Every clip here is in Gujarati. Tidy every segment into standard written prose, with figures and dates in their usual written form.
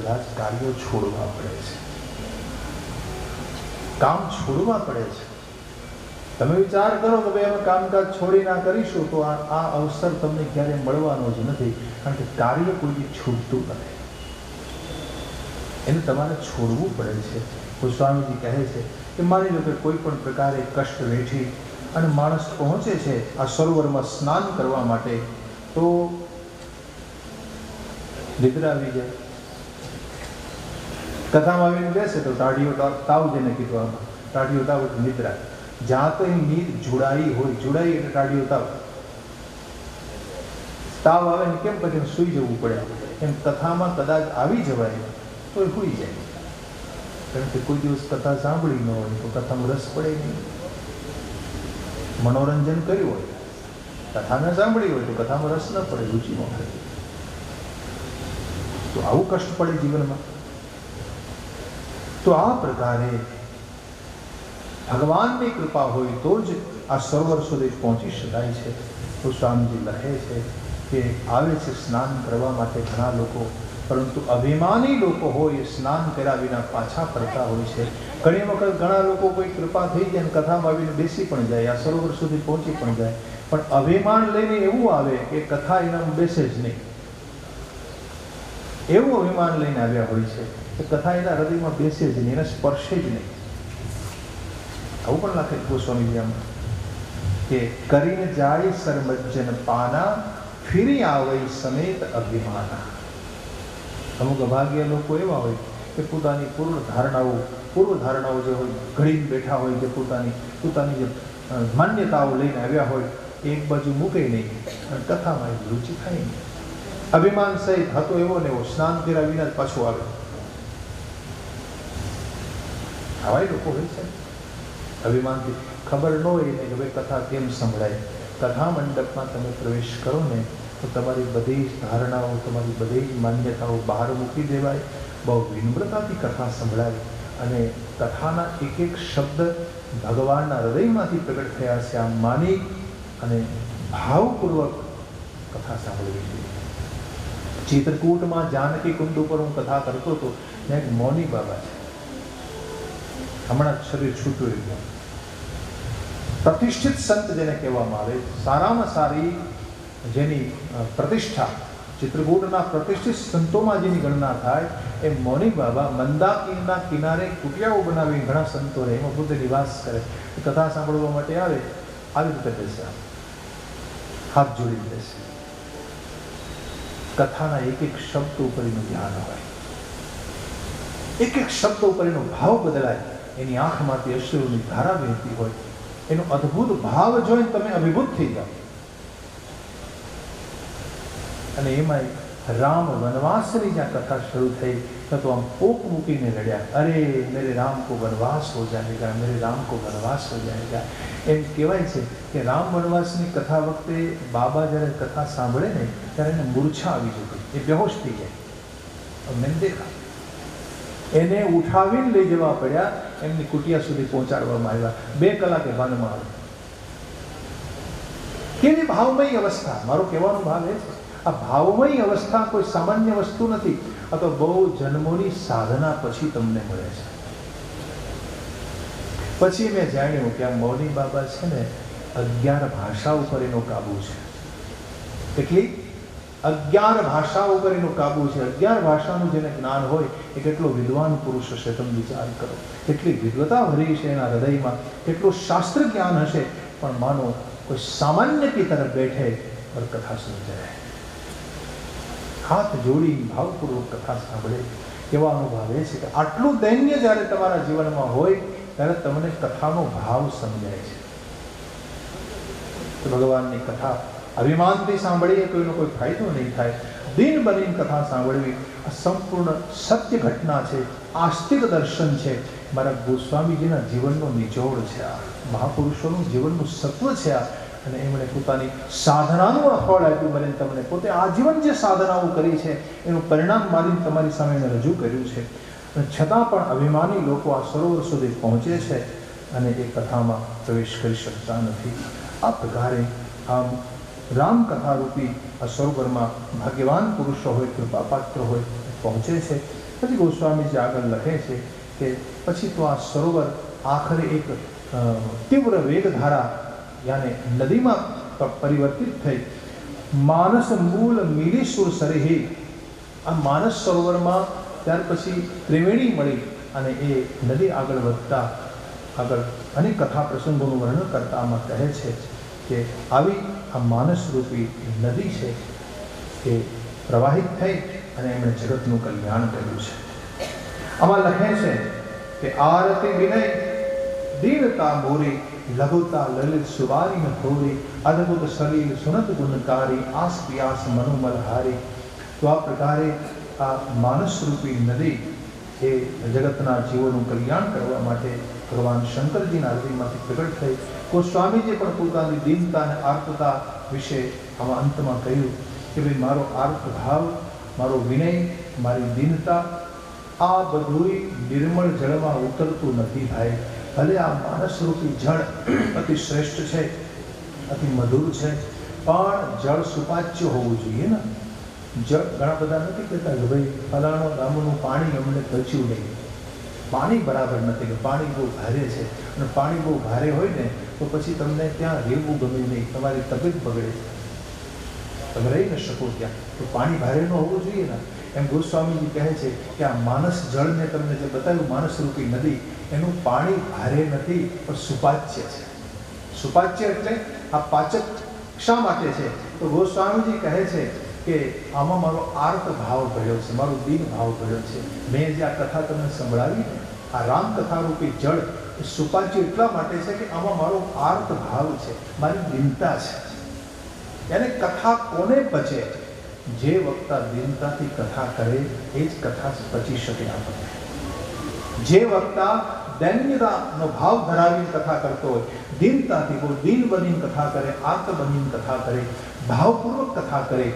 કદાચ કાર્યો છોડવા પડે છે, કામ છોડવા પડે છે. તમે વિચાર કરો કે ભાઈ અમે કામકાજ છોડી ના કરીશું તો આ અવસર તમને ક્યારે મળવાનો જ નથી, કારણ કે કાર્ય કોઈ છૂટતું નથી, એને તમારે છોડવું પડે છે. ગોસ્વામીજી કહે છે કે માની લો કે કોઈ પણ પ્રકારે કષ્ટ વેઠી અને માણસ પહોંચે છે આ સરોવરમાં સ્નાન કરવા માટે, તો નિદ્રા આવી જાય. કથામાં આવીને બેસે તો ટાઢીઓ તાવ, જેને કીધું ટાઢીઓ તાવ એટલે નિદ્રા. જ્યાં તો એ નીંદ જોડાઈ હોય, જોડાઈ એટલે ટાઢીઓ તાવ. તાવ આવે ને કેમ પછી સૂઈ જવું પડે, એમ કથામાં કદાચ આવી જવાય તો એ સૂઈ જાય, કારણ કે કોઈ દિવસ કથા સાંભળી ન હોય તો કથામાં રસ પડે નહીં. મનોરંજન કર્યું હોય, કથા ન સાંભળી હોય તો કથામાં રસ ન પડે, રુચિ ન પડે. તો આવું કષ્ટ પડે જીવનમાં. તો આ પ્રકારે ભગવાનની કૃપા હોય તો જ આ સરોવર સુધી પહોંચી શકાય છે. તો સ્વામીજી લખે છે કે આવે છે સ્નાન કરવા માટે ઘણા લોકો, પરંતુ અભિમાની લોકો હોય એ સ્નાન કર્યા વિના પાછા ફરતા હોય છે. ઘણી વખત ઘણા લોકો કોઈ કૃપા થઈ જાય અને કથામાં આવીને બેસી પણ જાય, આ સરોવર સુધી પહોંચી પણ જાય, પણ અભિમાન લઈને એવું આવે કે કથા એનામાં બેસે જ નહીં. એવું અભિમાન લઈને આવ્યા હોય છે કે કથા એના હૃદયમાં બેસે જ નહીં, એને સ્પર્શે જ નહીં. આવું પણ લખે ગોસ્વામીજી આમ કે કરીને જાય સરમજ્જન પાના, ફીરી આવે સમેત અભિમાના. અમુક અભાગ્ય લોકો એવા હોય કે પોતાની પૂર્વ ધારણાઓ જે હોય ઘડીને બેઠા હોય, જે પોતાની જે માન્યતાઓ લઈને આવ્યા હોય એક બાજુ મૂકે નહીં અને કથામાં રુચિ થાય નહીં. અભિમાન સહિત હતો એવો ને એવો સ્નાન કર્યા વિના જ પાછો આવે. આવા લોકો હોય છે. અભિમાનથી ખબર ન હોય ને કે ભાઈ કથા કેમ સંભળાય. કથા મંડપમાં તમે પ્રવેશ કરો ને તો તમારી બધી જ ધારણાઓ, તમારી બધી જ માન્યતાઓ બહાર મૂકી દેવાય, બહુ વિનમ્રતાથી કથા સંભળાય અને કથાના એક એક શબ્દ ભગવાનના હૃદયમાંથી પ્રગટ થયા છે આમ માની અને ભાવપૂર્વક કથા સાંભળવી જોઈએ. ચિત્રકૂટમાં જાનકી કુંડ ઉપર હું કથા કરતો હતો, ત્યાં એક મૌની બાબા છે, હમણાં શરીર છૂટું ગયું. પ્રતિષ્ઠિત સંત જેને કહેવામાં આવે, સારામાં સારી જેની પ્રતિષ્ઠા ચિત્રકૂટના પ્રતિષ્ઠિત સંતોમાં જેની ગણના થાય એ મૌની બાબા મંદાકીરના કિનારે કુટિયાઓ બનાવી ઘણા સંતો રહે, એમાં પોતે નિવાસ કરે. કથા સાંભળવા માટે આવે, આવી રીતે બેસે, હાથ જોડી બેસે. કથાના એક એક શબ્દ ઉપર એનું ધ્યાન હોય, એક એક શબ્દ ઉપર એનો ભાવ બદલાય, એની આંખમાંથી અશ્રુની ધારા વહેતી હોય, એનો અદ્ભુત ભાવ જોઈને તમે અભિભૂત થઈ જાઓ. અને એમાં રામ વનવાસની જ્યાં કથા શરૂ થઈ તો આમ પોક મૂકીને લડ્યા, અરે મેરે રામ કો વનવાસ હો જાયેગા, મેરે રામ કો વનવાસ હો જાયેગા. એમ કહેવાય છે કે રામ વનવાસની કથા વખતે બાબા જ્યારે કથા સાંભળે ને ત્યારે એને મૂર્છા આવી જતી, એ બેહોશ થઈ જાય. મેં દેખા એને ઉઠાવીને લઈ જવા પડ્યા, એમની કુટિયા સુધી પહોંચાડવામાં આવ્યા. 2 કલાકે ભાનમાં આવે. કેવી ભાવમય અવસ્થા! મારો કહેવાનો ભાવ એ છે, આ ભાવમય અવસ્થા કોઈ સામાન્ય વસ્તુ નથી. આ તો બહુ જન્મોની સાધના પછી તમને મળે છે. પછી મેં જાણ્યું કે આ મૌની બાબા છે ને 11 ભાષા ઉપર એનો કાબુ છે. કેટલી? 11 ભાષાઓ ઉપર એનો કાબુ છે. 11 ભાષાનું જેને જ્ઞાન હોય એ કેટલો વિદ્વાન પુરુષ હશે, તમે વિચાર કરો. કેટલી વિદ્વતા ભરી છે એના હૃદયમાં, કેટલું શાસ્ત્ર જ્ઞાન હશે. પણ માનો કોઈ સામાન્ય કી તરફ બેઠે और कथा सुन जाए, हाथ जोड़ी भावपूर्वक कथा સાંભળે. એવા અનુભવ એ છે કે આટલું દૈન્ય જ્યારે તમારા જીવનમાં હોય ત્યારે તમને કથાનો ભાવ સમજાય છે. તો ભગવાનની કથા અભિમાનથી સાંભળીએ તો એનો કોઈ ફાયદો નહીં થાય. દિન બનીને કથા સાંભળવી આ સંપૂર્ણ સત્ય ઘટના છે, આસ્તિક દર્શન છે. મારા ગોસ્વામીજીના જીવનનો નિચોડ છે આ, મહાપુરુષોનું જીવનનું સત્વ છે આ. અને એમણે પોતાની સાધનાનું ફળ આપ્યું મને તમને. પોતે આજીવન જે સાધનાઓ કરી છે એનું પરિણામ મારી તમારી સામે રજૂ કર્યું છે. અને છતાં પણ અભિમાની લોકો આ સરોવર સુધી પહોંચે છે અને એ કથામાં પ્રવેશ કરી શકતા નથી. આ પ્રકારે આમ રામકથારૂપી આ સરોવરમાં ભાગ્યવાન પુરુષો હોય, કૃપાપાત્ર હોય, પહોંચે છે પછી ગોસ્વામીજી આગળ લખે છે કે પછી તો આ સરોવર આખરે એક તીવ્ર વેગધારા યાને નદીમાં પરિવર્તિત થઈ માનસ મૂળ મિલીસુર સરેહે આ માનસ સરોવરમાં ત્યાર પછી ત્રિવેણી મળી અને એ નદી આગળ વધતા આગળ અનેક કથા પ્રસંગોનું વર્ણન કરતા આમાં કહે છે કે આવી આ માનસ રૂપી નદી છે એ પ્રવાહિત થઈ અને એમણે જગતનું કલ્યાણ કર્યું છે. આમાં લખે છે કે આરતી વિનય દીનતા મોરી લઘુતા લલિત સુવારી ન થોરી અદ્ભુત સલીલ સુનત ગુણકારી આસ પિયાસ મનોમલ હારી. તો આ પ્રકારે આ માનસ રૂપી નદી એ જગતના જીવોનું કલ્યાણ કરવા માટે ભગવાન શંકરજીના હૃદયમાંથી પ્રગટ થઈ. ગોસ્વામીજીએ પણ પોતાની દીનતા અને આર્તતા વિશે આમાં અંતમાં કહ્યું કે ભાઈ મારો આર્ત ભાવ, મારો વિનય, મારી દીનતા આ બધું નિર્મળ જળમાં ઉતરતું નથી ભાઈ. ભલે આ માનસરૂપી જળ અતિ શ્રેષ્ઠ છે, અતિ મધુર છે, પણ જળ સુપાચ્ય હોવું જોઈએ ને. જળ ઘણા બધા નથી કહેતા કે ભાઈ ફલાણો ગામનું પાણી અમને પચ્યું નહીં, પાણી બરાબર નથી, કે પાણી બહુ ભારે છે અને પાણી બહુ ભારે હોય ને તો પછી તમને ત્યાં રહેવું ગમે નહીં, તમારી તબિયત બગડે, તમે રહી ન શકો ત્યાં. તો પાણી ભારે ન હોવું જોઈએ ને. એમ ગોસ્વામીજી કહે છે કે આ માનસ જળને તમને જે બતાવ્યું માનસરૂપી નદી, એનું પાણી ભારે નથી પણ સુપાચ્ય છે. સુપાચ્ય એટલે આ પાચક શા માટે છે? તો ગોસ્વામીજી કહે છે કે આમાં મારો આર્ત ભાવ ભર્યો છે, મારો દીન ભાવ ભર્યો છે. મેં જે આ કથા તમને સંભળાવી ને, આ રામકથા રૂપી જળ એ સુપાચ્ય એટલા માટે છે કે આમાં મારો આર્ત ભાવ છે, મારી દીનતા છે. એને કથા કોને પચે? જે વક્તા દીનતાથી કથા કરે એ જ કથા પચી શકે આપણને. જે વક્તા દૈન્યતાનો ભાવ ધરાવીને કથા કરતો હોય, દીનતાથી બહુ દીન બનીને કથા કરે, આર્ત બનીને કથા કરે, ભાવપૂર્વક કથા કરે,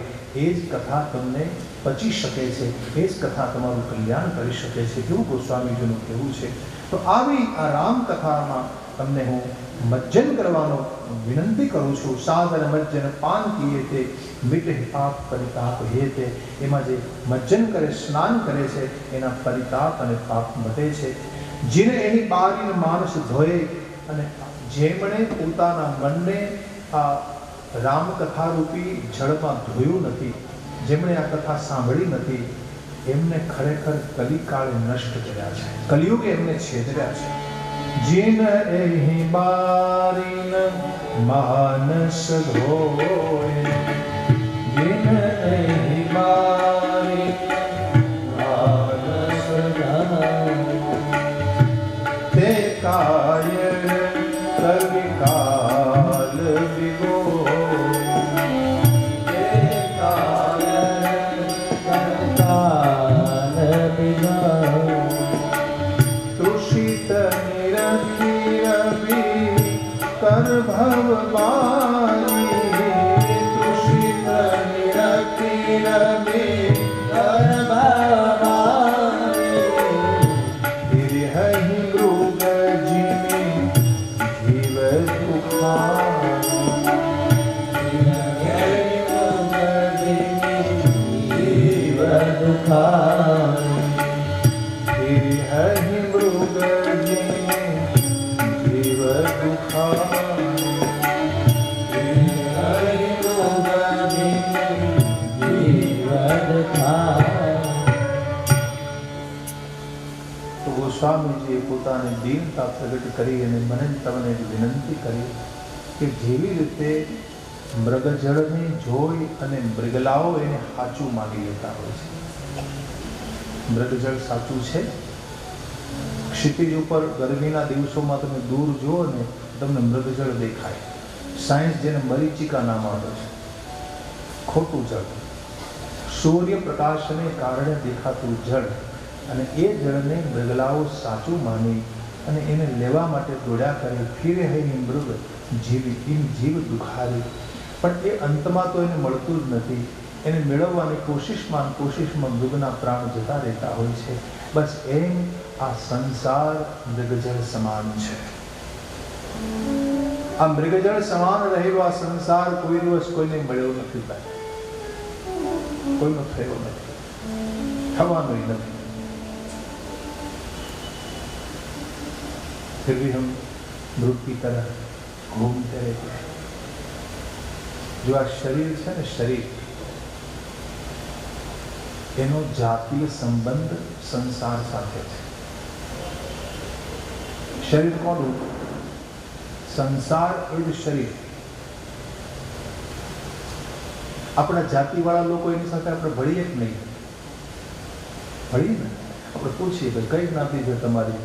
એ જ કથા તમને પચી શકે છે, એ જ કથા તમારું કલ્યાણ કરી શકે છે, એવું ગોસ્વામીજીનું કહેવું છે. તો આવી આ રામકથામાં તમને હું મજ્જન કરવાનો વિનંતી કરું છું. સાધન મજ્જન પાન કીએ તે મિટે પાપ પરિતાપ હે તે. એમાં જે મજ્જન કરે, સ્નાન કરે છે, એના પરિતાપ અને પાપ મટે છે. જેને એની બારીને માણસ ધોયે અને જેમણે પોતાના મનને આ રામકથા રૂપી જળમાં ધોયું નથી, જેમણે આ કથા સાંભળી નથી, એમને ખરેખર કલિકાળે નષ્ટ કર્યા છે, કલિયુગે એમને છેદર્યા છે. જીન એહી બારીન માનસ ધોય, જીન એહી બારીન માનસ ધોય, તે કાયર કવિકાલ વિગોય, તે કાયર કવિકાલ વિગોય, તૃષિત कर भव बारी, तुषित निरति रवि कर भव बारी, तिरहि मृग जिमि जीव दुखारी, तिरहि मृग जिमि जीव दुखारी, तिरहि मृग जिमि जीव दुखारी. તો ગોસ્વામીજીએ પોતાની દીનતા પ્રગટ કરી અને મને તમને વિનંતી કરી કે જેવી રીતે મૃગજળને જોઈ અને મૃગલાઓ એને સાચું માની લેતા હોય છે. મૃગજળ સાચું છે. ક્ષિતિજ ઉપર ગરમીના દિવસોમાં તમે દૂર જુઓ ને તમને મૃગજળ દેખાય. સાયન્સ જેને મરીચિકા નામ આપે છે, ખોટું જળ, સૂર્યપ્રકાશને કારણે દેખાતું જળ, અને એ જળને મૃગલાઓ સાચું માની અને એને લેવા માટે દોડ્યા કરે. ફિરે હૈની મૃગ જીવી જીવ દુખારી, પણ એ અંતમાં તો એને મળતું જ નથી. એને મેળવવાની કોશિશમાં મૃગના પ્રાણ જતા રહેતા હોય છે. બસ એમ આ સંસાર મૃગજળ સમાન છે. આ મૃગજળ સમાન રહેલો આ સંસાર કોઈ દિવસ કોઈને મળ્યો નથી, કોઈનો થયો નથી, થવાનો નથી. फिर भी हम मृग की तरह घूमते रहते हैं। जो आ शरीर है ने, शरीर એનો જાતીય સંબંધ સંસાર સાથે છે। શરીર કોનું? સંસાર એ જ શરીર। આપણા જાતિવાળા લોકો એની સાથે આપણે ભળીએ જ નહીં, ભળીએ ને? આપણે પૂછીએ ભાઈ કઈ જ્ઞાતિ છે તમારી?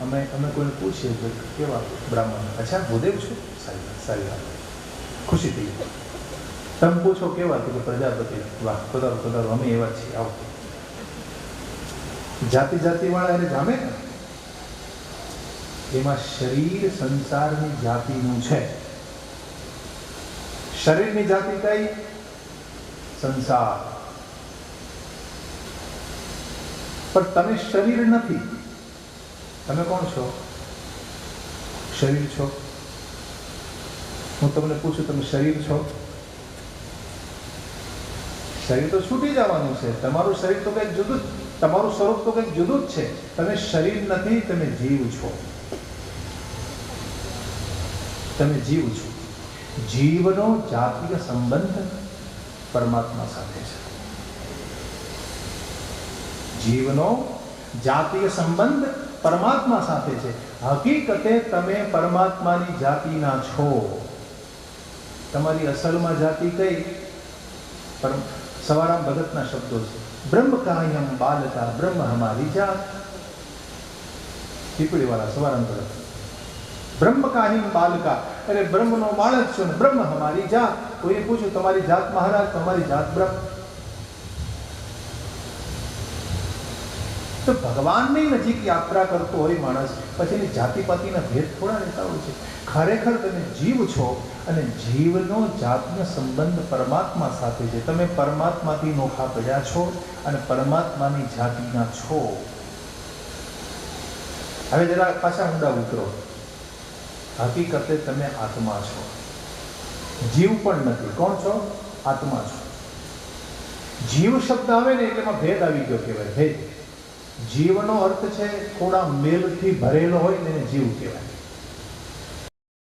અમે કોઈને પૂછીએ ભાઈ કેવા બ્રાહ્મણ? અચ્છા ભૂદેવ છો? સારી વાત, સારી વાત, ખુશી થઈ ગઈ। તમે પૂછો કેવા? તો પ્રજાપતિ। વાહ, પધારો પધારો, અમે એવા છીએ, આવો। જાતિ વાળા એને જામે ને? એમાં શરીર સંસારની જાતિનું છે। શરીરની જાતિ કઈ? સંસાર। પણ તમે શરીર નથી। તમે કોણ છો? શરીર છો। હું તમને પૂછું, તમે શરીર છો? શરીર તો છૂટી જવાનું છે। તમારું શરીર તો કંઈક જુદું જ, તમારું સ્વરૂપ તો કંઈક જુદું જ છે। તમે શરીર નથી, તમે જીવ છો। તમે જીવ છો। જીવનો જાતીય સંબંધ પરમાત્મા સાથે છે। જીવનો જાતીય સંબંધ પરમાત્મા સાથે છે। હકીકતે તમે પરમાત્માની જાતિના છો। તમારી અસલમાં જાતિ કઈ? સવારામ ભગતના શબ્દો છે, બ્રહ્મ કાયમ બાલકા બ્રહ્મ હમારી જાત। પીપળી વાળા સવારામ ભગત, બ્રહ્મ કાયમ બાલકા, એટલે બ્રહ્મનો બાળક છો ને બ્રહ્મ હમારી જાત। કોઈએ પૂછ્યું તમારી જાત મહારાજ? તમારી જાત બ્રહ્મ। તો ભગવાનની નજીક યાત્રા કરતો હોય માણસ, પછી એની જાતિપાતિના ભેદ થોડા રહેતા હોય છે। ખરેખર તમે જીવ છો અને જીવનો જાતીય સંબંધ પરમાત્મા સાથે છે। તમે પરમાત્માથી નોખા પડ્યા છો અને પરમાત્માની જાતિના છો। હવે જરા પાછા ઊંડા ઉતરો। હકીકતે તમે આત્મા છો, જીવ પણ નથી। કોણ છો? આત્મા છો। જીવ શબ્દ આવે ને એટલે એમાં ભેદ આવી ગયો કહેવાય, ભેદ। જીવનો અર્થ છે થોડા મેલથી ભરેલો હોય ને એને જીવ કહેવાય।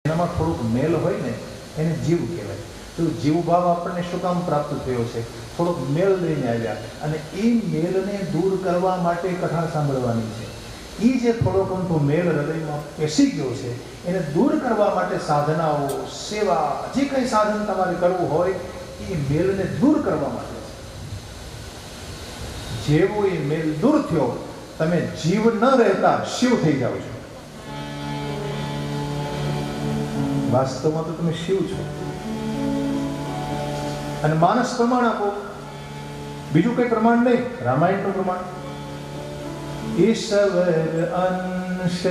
એનામાં થોડુંક મેલ હોય ને એને જીવ કહેવાય। તો જીવ ભાવ આપણને શું કામ પ્રાપ્ત થયો છે? થોડોક મેલ લઈને આવ્યા, અને એ મેલને દૂર કરવા માટે કથા સાંભળવાની છે। એ જે થોડોક અમથો મેલ હૃદયમાં પેસી ગયો છે, એને દૂર કરવા માટે સાધનાઓ, સેવા, જે કંઈ સાધન તમારે કરવું હોય એ મેલને દૂર કરવા માટે છે। જેવો એ મેલ દૂર થયો, તમે જીવ ન રહેતા શિવ થઈ જાઓ છો। વાસ્તવમાં તો તમે શિવ છો। અને માનસ પ્રમાણ આપો, બીજું કઈ પ્રમાણ નહીં, રામાયણનું પ્રમાણ। ઈશ્વર અંશ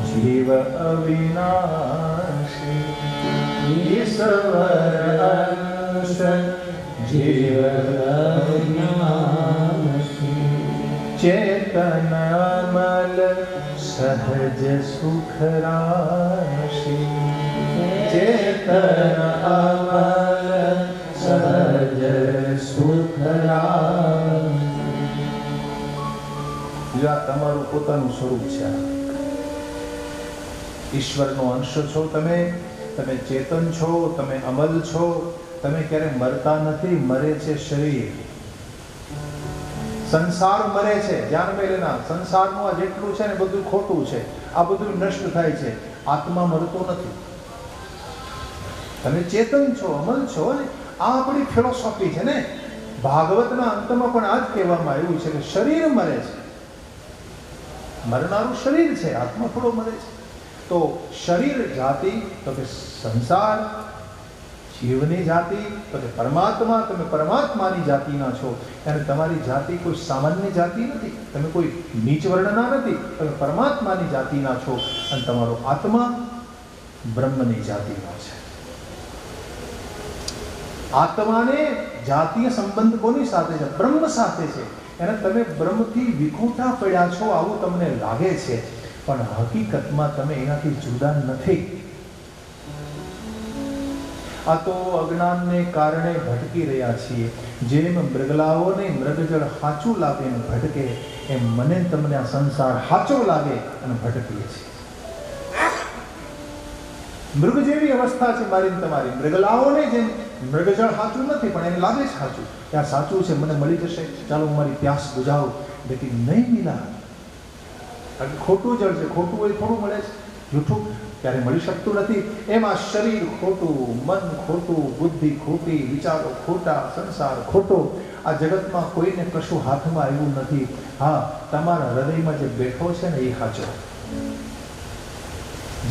જીવ અવિનાશી, ઈશ્વર અંશ જીવ અવિનાશી, ચેતન અમલ સહજ સુખ રાશી, ચેતન અમલ સહજ સુખ રાશી। જો આ તમારું પોતાનું સ્વરૂપ છે। ઈશ્વરનો અંશ છો તમે, તમે ચેતન છો, તમે અમલ છો। તમે ક્યારે મરતા નથી, મરે છે શરીર। સંસાર મરે છે, ધ્યાન મેં લેના। સંસારનું આ જેટલું છે ને બધું ખોટું છે, આ બધું નષ્ટ થાય છે। આત્મા મરતો નથી। તમે ચેતન છો, અમલ છો ને। આ આપણી ફિલોસોફી છે ને। ભાગવતના અંતમાં પણ આ જ કહેવામાં આવ્યું છે કે શરીર મરે છે, મરનારું શરીર છે, આત્મા થોડો મરે છે। તો શરીર જાતિ તો કે સંસાર, જીવની જાતિ તો કે પરમાત્મા। તમે પરમાત્માની જાતિના છો, અને તમારી જાતિ કોઈ સામાન્ય જાતિ નથી, તમે કોઈ નીચ વર્ણના નથી, તમે પરમાત્માની જાતિના છો। અને તમારો આત્મા બ્રહ્મની જાતિનો છે। આત્માને જાતીય સંબંધ કોની સાથે છે? બ્રહ્મ સાથે છે। અને તમે બ્રહ્મથી વિખૂટા પડ્યા છો આવું તમને લાગે છે, પણ હકીકતમાં તમે એનાથી જુદા નથી। આ તો અજ્ઞાનને કારણે ભટકી રહ્યા છીએ। જેમ મૃગલાઓને મૃગજળ સાચું લાગે ને ભટકે, એમ મને તમને આ સંસાર સાચો લાગે અને ભટકીએ છીએ। મૃગ જેવી અવસ્થા છે મારી ને તમારી. મૃગલાઓને જેમ મૃગજળ સાચું નથી પણ એને લાગે છે સાચું કે આ સાચું છે, મને મળી જશે, ચાલો હું મારી પ્યાસ બુઝાવું. લેકિન નહીં મિલા, કારણ કે ખોટું જળ છે, ખોટું હોય થોડું મળે છે, જૂઠું ક્યારે મળી શકતું નથી. એમાં શરીર ખોટું, મન ખોટું, બુદ્ધિ ખોટી, વિચારો ખોટા, સંસાર ખોટો. આ જગતમાં કોઈને કશું હાથમાં આવ્યું નથી. હા, તમારા હૃદયમાં જે બેઠો છે ને એ સાચો,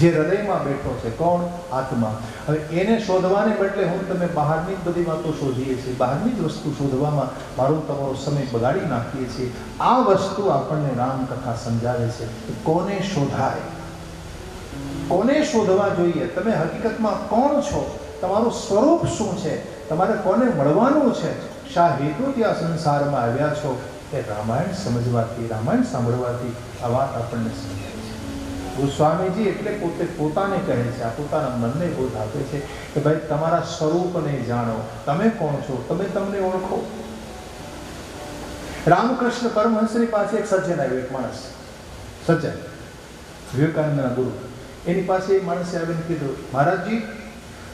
જે હૃદયમાં બેઠો છે. કોણ? આત્મા. હવે એને શોધવાને બદલે હું તમે બહારની જ બધી વાતો શોધીએ છીએ, બહારની જ વસ્તુ શોધવામાં મારો તમારો સમય બગાડી નાખીએ છીએ. આ વસ્તુ આપણને રામકથા સમજાવે છે કે કોને શોધાય, કોને શોધવા જોઈએ. તમે હકીકતમાં કોણ છો, તમારું સ્વરૂપ શું છે, તમારે કોને મળવાનું છે, શા હેતુથી આ સંસારમાં આવ્યા છો, એ રામાયણ સમજવાથી, રામાયણ સાંભળવાથી આ વાત આપણને સમજાય છે. ગોસ્વામીજી એટલે પોતે પોતાને કહે છે, આ પોતાના મનને બોધ આપે છે કે ભાઈ તમારા સ્વરૂપને જાણો, તમે કોણ છો, તમે તમને ઓળખો. રામકૃષ્ણ પરમહંસની પાસે એક સજ્જન આવ્યો, એક માણસ સજ્જન, વિવેકાનંદના ગુરુ. એની પાસે એક માણસે આવીને કીધું, મહારાજજી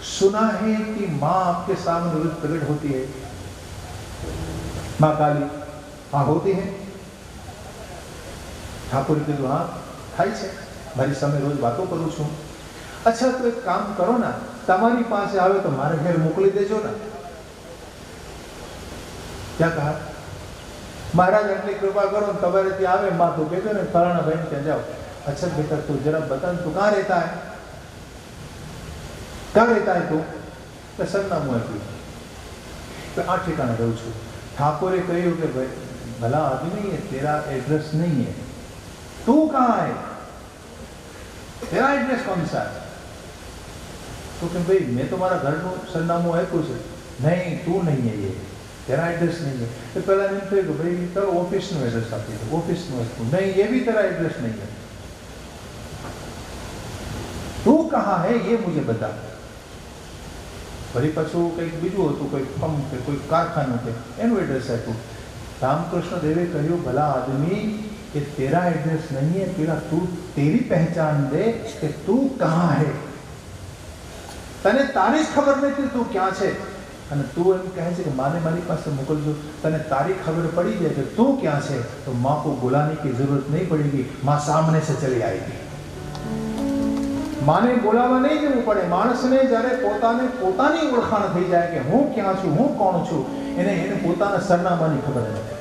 सुना है कि माँ आपके सामने रोज प्रकट होती है, माँ काली हाँ होती है. ઠાકોરે કીધું હા થાય છે, મારી સામે રોજ વાતો કરું છું. અચ્છા તો એક કામ કરો ને, તમારી પાસે આવે તો મારે ઘેર મોકલી દેજો ને. ક્યાં કહા મહારાજ આટલી કૃપા કરો ને તમારે ત્યાં આવે માँ तो कहते ना फलाना बहन ત્યાં जाओ. अच्छा बेटा तू जरा बता तू कहाँ रहता है, कहाँ रहता है तू? तो सरनामું આપ્યું, तो આ ठिकाने रहूं છું. ઠાકોરે કહ્યું કે ભાઈ भला आदमी है, तेरा एड्रेस नहीं है, तू कहाँ है, तेरा एड्रेस कौन सा है? तो कि भाई मैं तुम्हारा घर નું સરનામું આપ્યું છે. नहीं तू नहीं है, ये तेरा एड्रेस नहीं है. तो पहला એમ થયું કે ભાઈ તારો ઓફિસનું એડ્રેસ આપી દો, ઓફિસનું હતું. नहीं ये भी तेरा एड्रेस नहीं है, तू कहाँ है ये मुझे बता. ફરી પાછું કંઈક બીજું હતું, કોઈ પંપ કે કોઈ કારખાનું કે એનું એડ્રેસ આપ્યું. रामकृष्ण देवे कहूँ भला आदमी कि तेरा एड्रेस नहीं है, तेरा तू तेरी पहचान दे कि तू कहाँ है. तने तारी खबर नहीं तू क्या है, અને તું એમ કહે છે કે માને મારી પાસે મોકલજો. તને તારી ખબર પડી જાય કે તું क्या है तो माँ को बुलाने की जरूरत नहीं पड़ेगी, माँ सामने से चली आएगी. माने बोलावा नहीं जવું પડે. માણસને જ્યારે પોતાની ઓળખાણ થઈ જાય કે હું ક્યાં છું, હું કોણ છું, એને પોતાના સરનામાની ખબર નથી.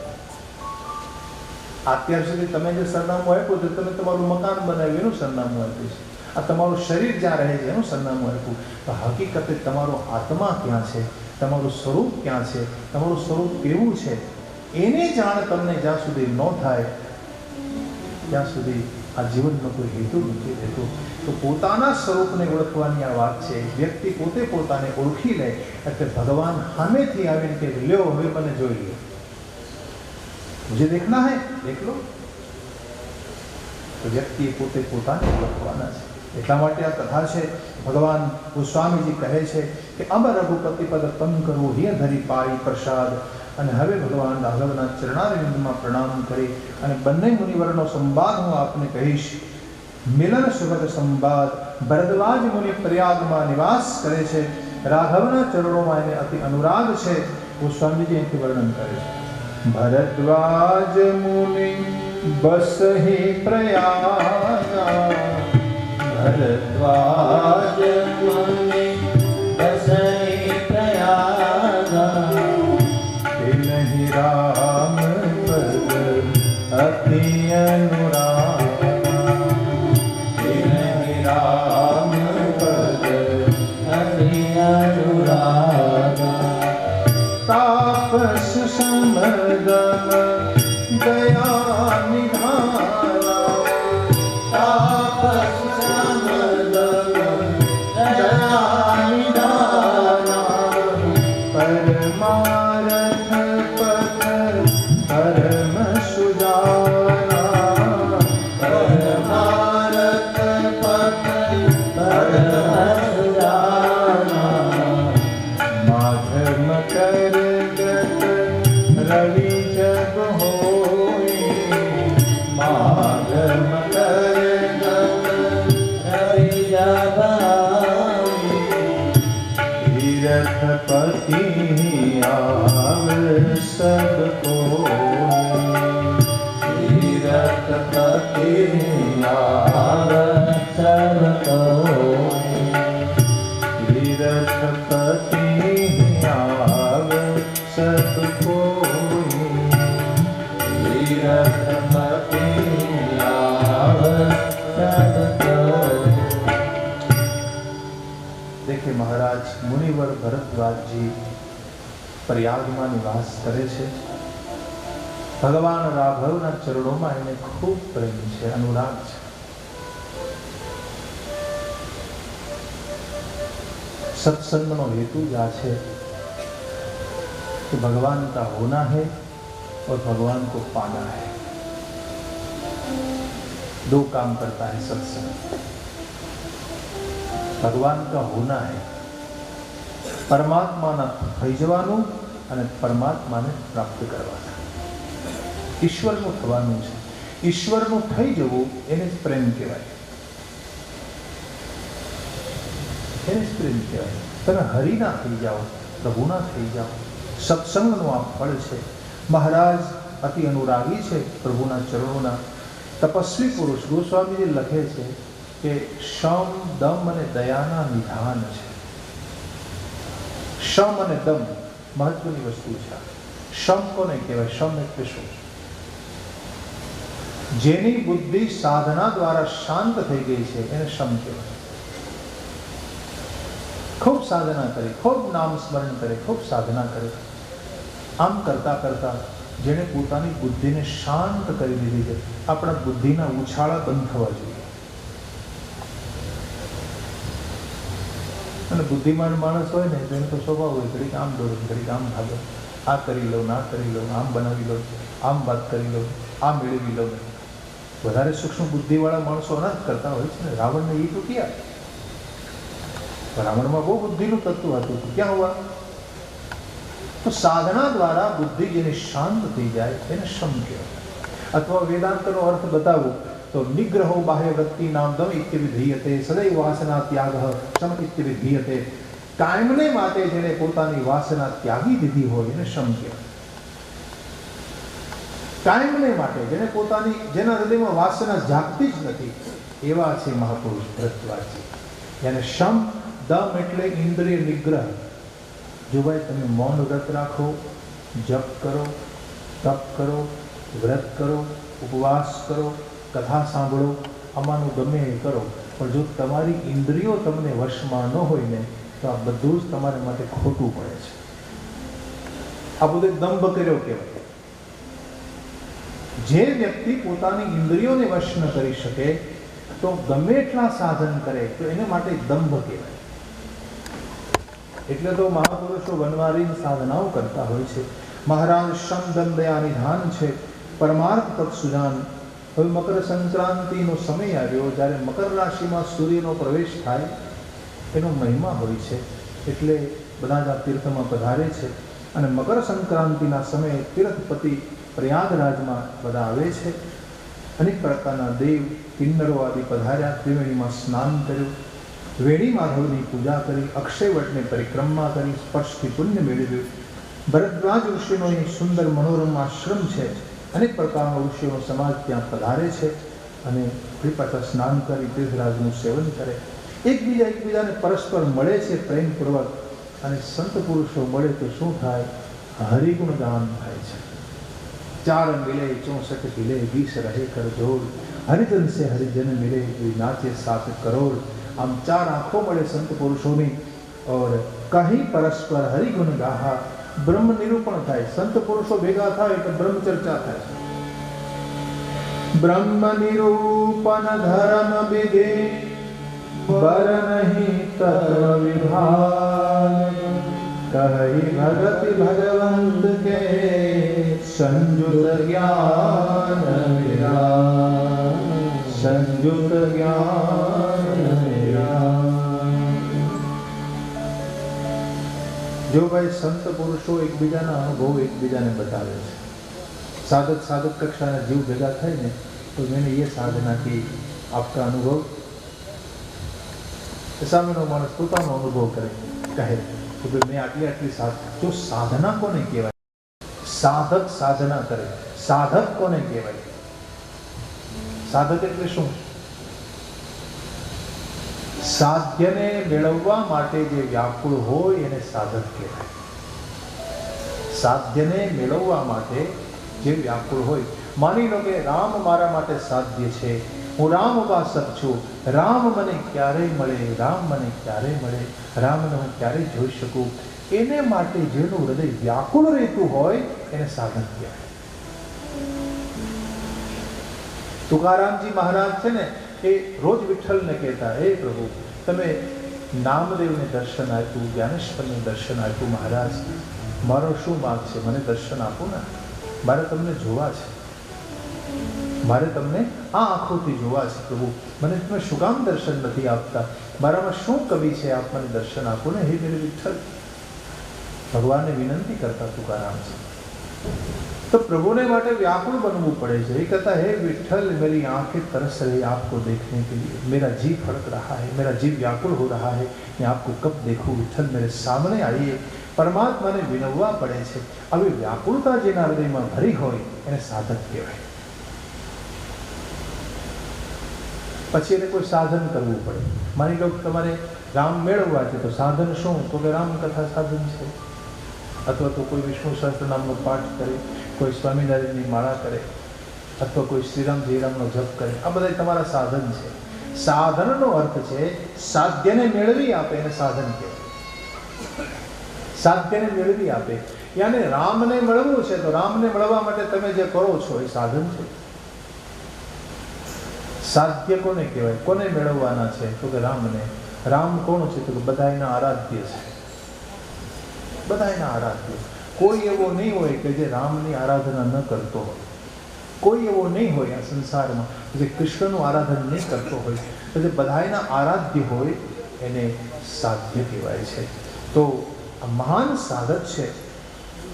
અત્યાર સુધી તમે જે સરનામું આપ્યું તો તમે તમારું મકાન બનાવ્યું એનું સરનામું આપ્યું છે, આ તમારું શરીર જ્યાં રહે છે એનું સરનામું આપ્યું. તો હકીકતે તમારો આત્મા ક્યાં છે, તમારું સ્વરૂપ ક્યાં છે, તમારું સ્વરૂપ કેવું છે, એની જાણ તમને જ્યાં સુધી ન થાય ત્યાં સુધી આ જીવનનો કોઈ હેતુ નથી રહેતો. તો પોતાના સ્વરૂપને ઓળખવાની આ વાત છે. વ્યક્તિ પોતે પોતાને ઓળખી લે એટલે ભગવાન સામેથી આવીને કે લ્યો હવે મને જોઈ લો, मुझे देखना है देख लो. તો વ્યક્તિએ પોતે પોતાને ઓળખવાના છે. એટલા માટે આ કથા છે. ભગવાન ગોસ્વામીજી કહે છે કે અબ રઘુપતિ પદ પંકરો હિય ધરી પાઈ પ્રસાદ. અને હવે ભગવાન રાઘવના ચરણારવિંદમાં પ્રણામ કરી અને બંને મુનિવરનો સંવાદ હું આપને કહીશ. મિલન સુગત સંવાદ. ભરદ્વાજ મુનિ પ્રયાગમાં નિવાસ કરે છે. રાઘવના ચરણોમાં એને અતિ અનુરાગ છે. ગોસ્વામીજી અહીંથી વર્ણન કરે છે. भरद्वाज मुनि बसहि प्रयागा. भरद्वाज मुनि बसहि प्रयागा. तिन्हि राम पद अति अनुरागा. तिन्हि राम पद अति अनुरागा. तापस समदम दया निधाना. तापस समदम दया निधाना. परमारथ पथ परम सुजाना. परमारथ पथ परम सुजाना. माधव कर रवि जग होई. माधव तीरथपति आवे सब कोई, तीरथपति आवे सब कोई, तीरथपति आवे सब कोई। देखिए महाराज मुनिवर भरद्वाज जी પ્રયાગમાં નિવાસ કરે છે. ભગવાન રાઘવના ચરણોમાં એને ખૂબ પ્રેમ છે, અનુરાગ છે. सत्संगનો हेतु જ આ છે कि भगवान का होना है और भगवान को पाना है. दो काम करता है सत्संग. भगवान का होना है, પરમાત્માના થઈ જવાનું અને પરમાત્માને પ્રાપ્ત કરવાના. ઈશ્વરનું થવાનું છે. ઈશ્વરનું થઈ જવું એને જ પ્રેમ કહેવાય, એને જ પ્રેમ કહેવાય. તમે હરિના થઈ જાઓ, પ્રભુના થઈ જાઓ. સત્સંગનું આ ફળ છે. મહારાજ અતિ અનુરાગી છે પ્રભુના ચરણોના. તપસ્વી પુરુષ ગોસ્વામીજી લખે છે કે શમ દમ અને દયાના નિધાન છે. શમ અને દમ મહત્વની વસ્તુ છે. શમ કોને કહેવાય? શમ એટલે શું? જેની બુદ્ધિ સાધના દ્વારા શાંત થઈ ગઈ છે એને શમ કહેવાય. ખૂબ સાધના કરે, ખૂબ નામ સ્મરણ કરે, ખૂબ સાધના કરે, આમ કરતા કરતા જેને પોતાની બુદ્ધિને શાંત કરી દીધી છે. આપણા બુદ્ધિના ઉછાળા બંધ થવા જોઈએ. અને બુદ્ધિમાન માણસ હોય ને તો એનો તો સ્વભાવ હોય, ઘડીક આમ દોડો, ઘડીક આમ ભાગો, આ કરી લઉં, ના કરી લઉં, આમ બનાવી લઉં, આમ વાત કરી લઉં, આ મેળવી લઉં. વધારે સૂક્ષ્મ બુદ્ધિવાળા માણસો અનાજ કરતા હોય છે ને. રાવણને એ તો ક્યાં, રાવણમાં બહુ બુદ્ધિનું તત્વ હતું, ક્યાં હોવા? તો સાધના દ્વારા બુદ્ધિ જેની શાંત થઈ જાય એને શમ કહેવાય. અથવા વેદાંતનો અર્થ બતાવું તો નિગ્રહો બાહ્ય વૃત્તિ નામ દમ ઇત્યવિધીયતે સદૈવ વાસના ત્યાગ શમ ઇત્યવિધીયતે. કાયમને માટે જેને પોતાની વાસના ત્યાગી દીધી હોય એને શમ કહેવાય. કાયમને માટે જેને પોતાની, જેના હૃદયમાં વાસના જાગતી જ નથી, એવા છે મહાપુરુષ ભરદ્વાજજી. એને શમ. દમ એટલે ઇન્દ્રિય નિગ્રહ. જો ભાઈ તમે મૌન વ્રત રાખો, જપ કરો, તપ કરો, વ્રત કરો, ઉપવાસ કરો, કથા સાંભળો, આમાંનું ગમે એ કરો, પણ જો તમારી ઇન્દ્રિયો તમને વશમાં ન હોય ને તો આ બધું જ તમારા માટે ખોટું પડે છે. આ બધું દંભ કર્યો કહેવાય. જે વ્યક્તિ પોતાની ઇન્દ્રિયોને વશ ન કરી શકે તો ગમે એટલા સાધન કરે તો એને માટે દંભ કહેવાય. એટલે તો મહાપુરુષો વનવારી સાધનાઓ કરતા હોય છે. મહારાજ શમ દમ દયા નિધાન છે. પરમાર્થ તત્ સુજાન. હવે મકર સંક્રાંતિનો સમય આવ્યો, જ્યારે મકર રાશિમાં સૂર્યનો પ્રવેશ થાય એનો મહિમા હોય છે. એટલે બધા જ આ તીર્થમાં પધારે છે. અને મકર સંક્રાંતિના સમયે તીર્થપતિ પ્રયાગરાજમાં બધા આવે છે. અનેક પ્રકારના દેવ કિન્નરો આદિ પધાર્યા. ત્રિવેણીમાં સ્નાન કર્યું, વેણી માધવની પૂજા કરી, અક્ષયવટને પરિક્રમા કરી, સ્પર્શથી પુણ્ય મેળવ્યું. ભરદ્વાજ ઋષિનો અહીં સુંદર મનોરમ આશ્રમ છે. અનેક પ્રકારના ઋષિઓનો સમાજ ત્યાં પધારે છે અને ફરી પાછા સ્નાન કરી તીર્થરાજનું સેવન કરે. એકબીજાને પરસ્પર મળે છે પ્રેમપૂર્વક. અને સંત પુરુષો મળે તો શું થાય? હરિગુણ ગાન થાય છે. ચાર મિલે 64 ખિલે 20 રહે કર જોડ, હરિજન સે હરિજન મિલે કોઈ નાચે 7 કરોડ. આમ ચાર આંખો મળે સંત પુરુષોની और कहीं परस्पर हरिगुण गाहा. ब्रह्म निरूपण થાય. સંત પુરુષો ભેગા થાય તો બ્રહ્મ ચર્ચા થાય. બ્રહ્મ નિરૂપણ ધર્મ વિદે બર નહીં તત્વ વિભાગ. કહી ભગતિ ભગવંત કે સંયુત જ્ઞાન વિરાગ. સંયુત જ્ઞાન વિરાગ. જો ભાઈ સંત પુરુષો એકબીજાના અનુભવ એકબીજાને બતાવે છે. साधक कक्षा जीव भेगा थे ने तो मैंने ये साधना की, आपका अनुभव सामने मानस पोतानो अनुभव करे कहे तो मैं आटली आटली जो साधना कोने कहेवाय? साधक साधना करे, साधक कोने कहेवाय? સાધક એટલે શું? સાધ્યને મેળવવા માટે જે વ્યાકુળ હોય એને સાધક કહેવાય. સાધ્યને મેળવવા માટે જે વ્યાકુળ હોય, માની લો કે રામ મારા માટે સાધ્ય છે, હું રામ ઉપાસક છું, રામ મને ક્યારે મળે, રામ મને ક્યારે મળે, રામને હું ક્યારે જોઈ શકું, એને માટે જેનું હૃદય વ્યાકુળ રહેતું હોય એને સાધક કહેવાય. તુકારામજી મહારાજ છે ને, એ રોજ વિઠ્ઠલને કહેતા, હે પ્રભુ તમે નામદેવને દર્શન આપ્યું, જ્ઞાનેશ્વરને દર્શન આપ્યું, મહારાજ મારો શું માગ છે, મને દર્શન આપો ને, મારે તમને જોવા છે, મારે તમને આ આંખોથી જોવા છે પ્રભુ, મને તમે શું કામ દર્શન નથી આપતા, મારામાં શું કમી છે, આપ મને દર્શન આપો ને હે મેરે વિઠ્ઠલ. ભગવાનને વિનંતી કરતા તુકારામ છે. तो प्रभु ने માટે व्याकुल बनવું પડે છે. એ कहता है विठ्ठल मेरी आंखें तरस रही आपको देखने के लिए, मेरा जी फड़क रहा है, मेरा जीव व्याकुल हो रहा है, मैं आपको कब देखूं, विठ्ठल मेरे सामने आइए. પરમાત્માને વિનવવા પડે છે. આવી વ્યાકુળતા જેના હૃદયમાં ભરી હોય એને સાધક કહેવાય. પછી એને કોઈ સાધન કરવું પડે. માની લો તમારે રામ મેળવવા છે તો સાધન શું? તો કે રામકથા સાધન છે, અથવા તો કોઈ વિષ્ણુ સહસ્ત્ર નામનો પાઠ કરે, કોઈ સ્વામિનારાયણની માળા કરે, અથવા કોઈ શ્રીરામ જયરામનો જપ કરે. આ બધા તમારા સાધન છે. સાધનનો અર્થ છે સાધ્યને મેળવી આપે એને સાધન કહેવાય. સાધ્યને મેળવી આપે, યાને રામને મળવું છે તો રામને મળવા માટે તમે જે કરો છો એ સાધન છે. સાધ્ય કોને કહેવાય? કોને મેળવવાના છે? તો કે રામને. રામ કોણ છે? તો કે બધાયના આરાધ્ય છે. બધાયના આરાધ્ય. કોઈ એવો નહીં હોય કે જે રામની આરાધના ન કરતો હોય. કોઈ એવો નહીં હોય આ સંસારમાં જે કૃષ્ણનું આરાધન નહીં કરતો હોય. તો જે બધાયના આરાધ્ય હોય એને સાધ્ય કહેવાય છે. તો આ મહાન સાધક છે.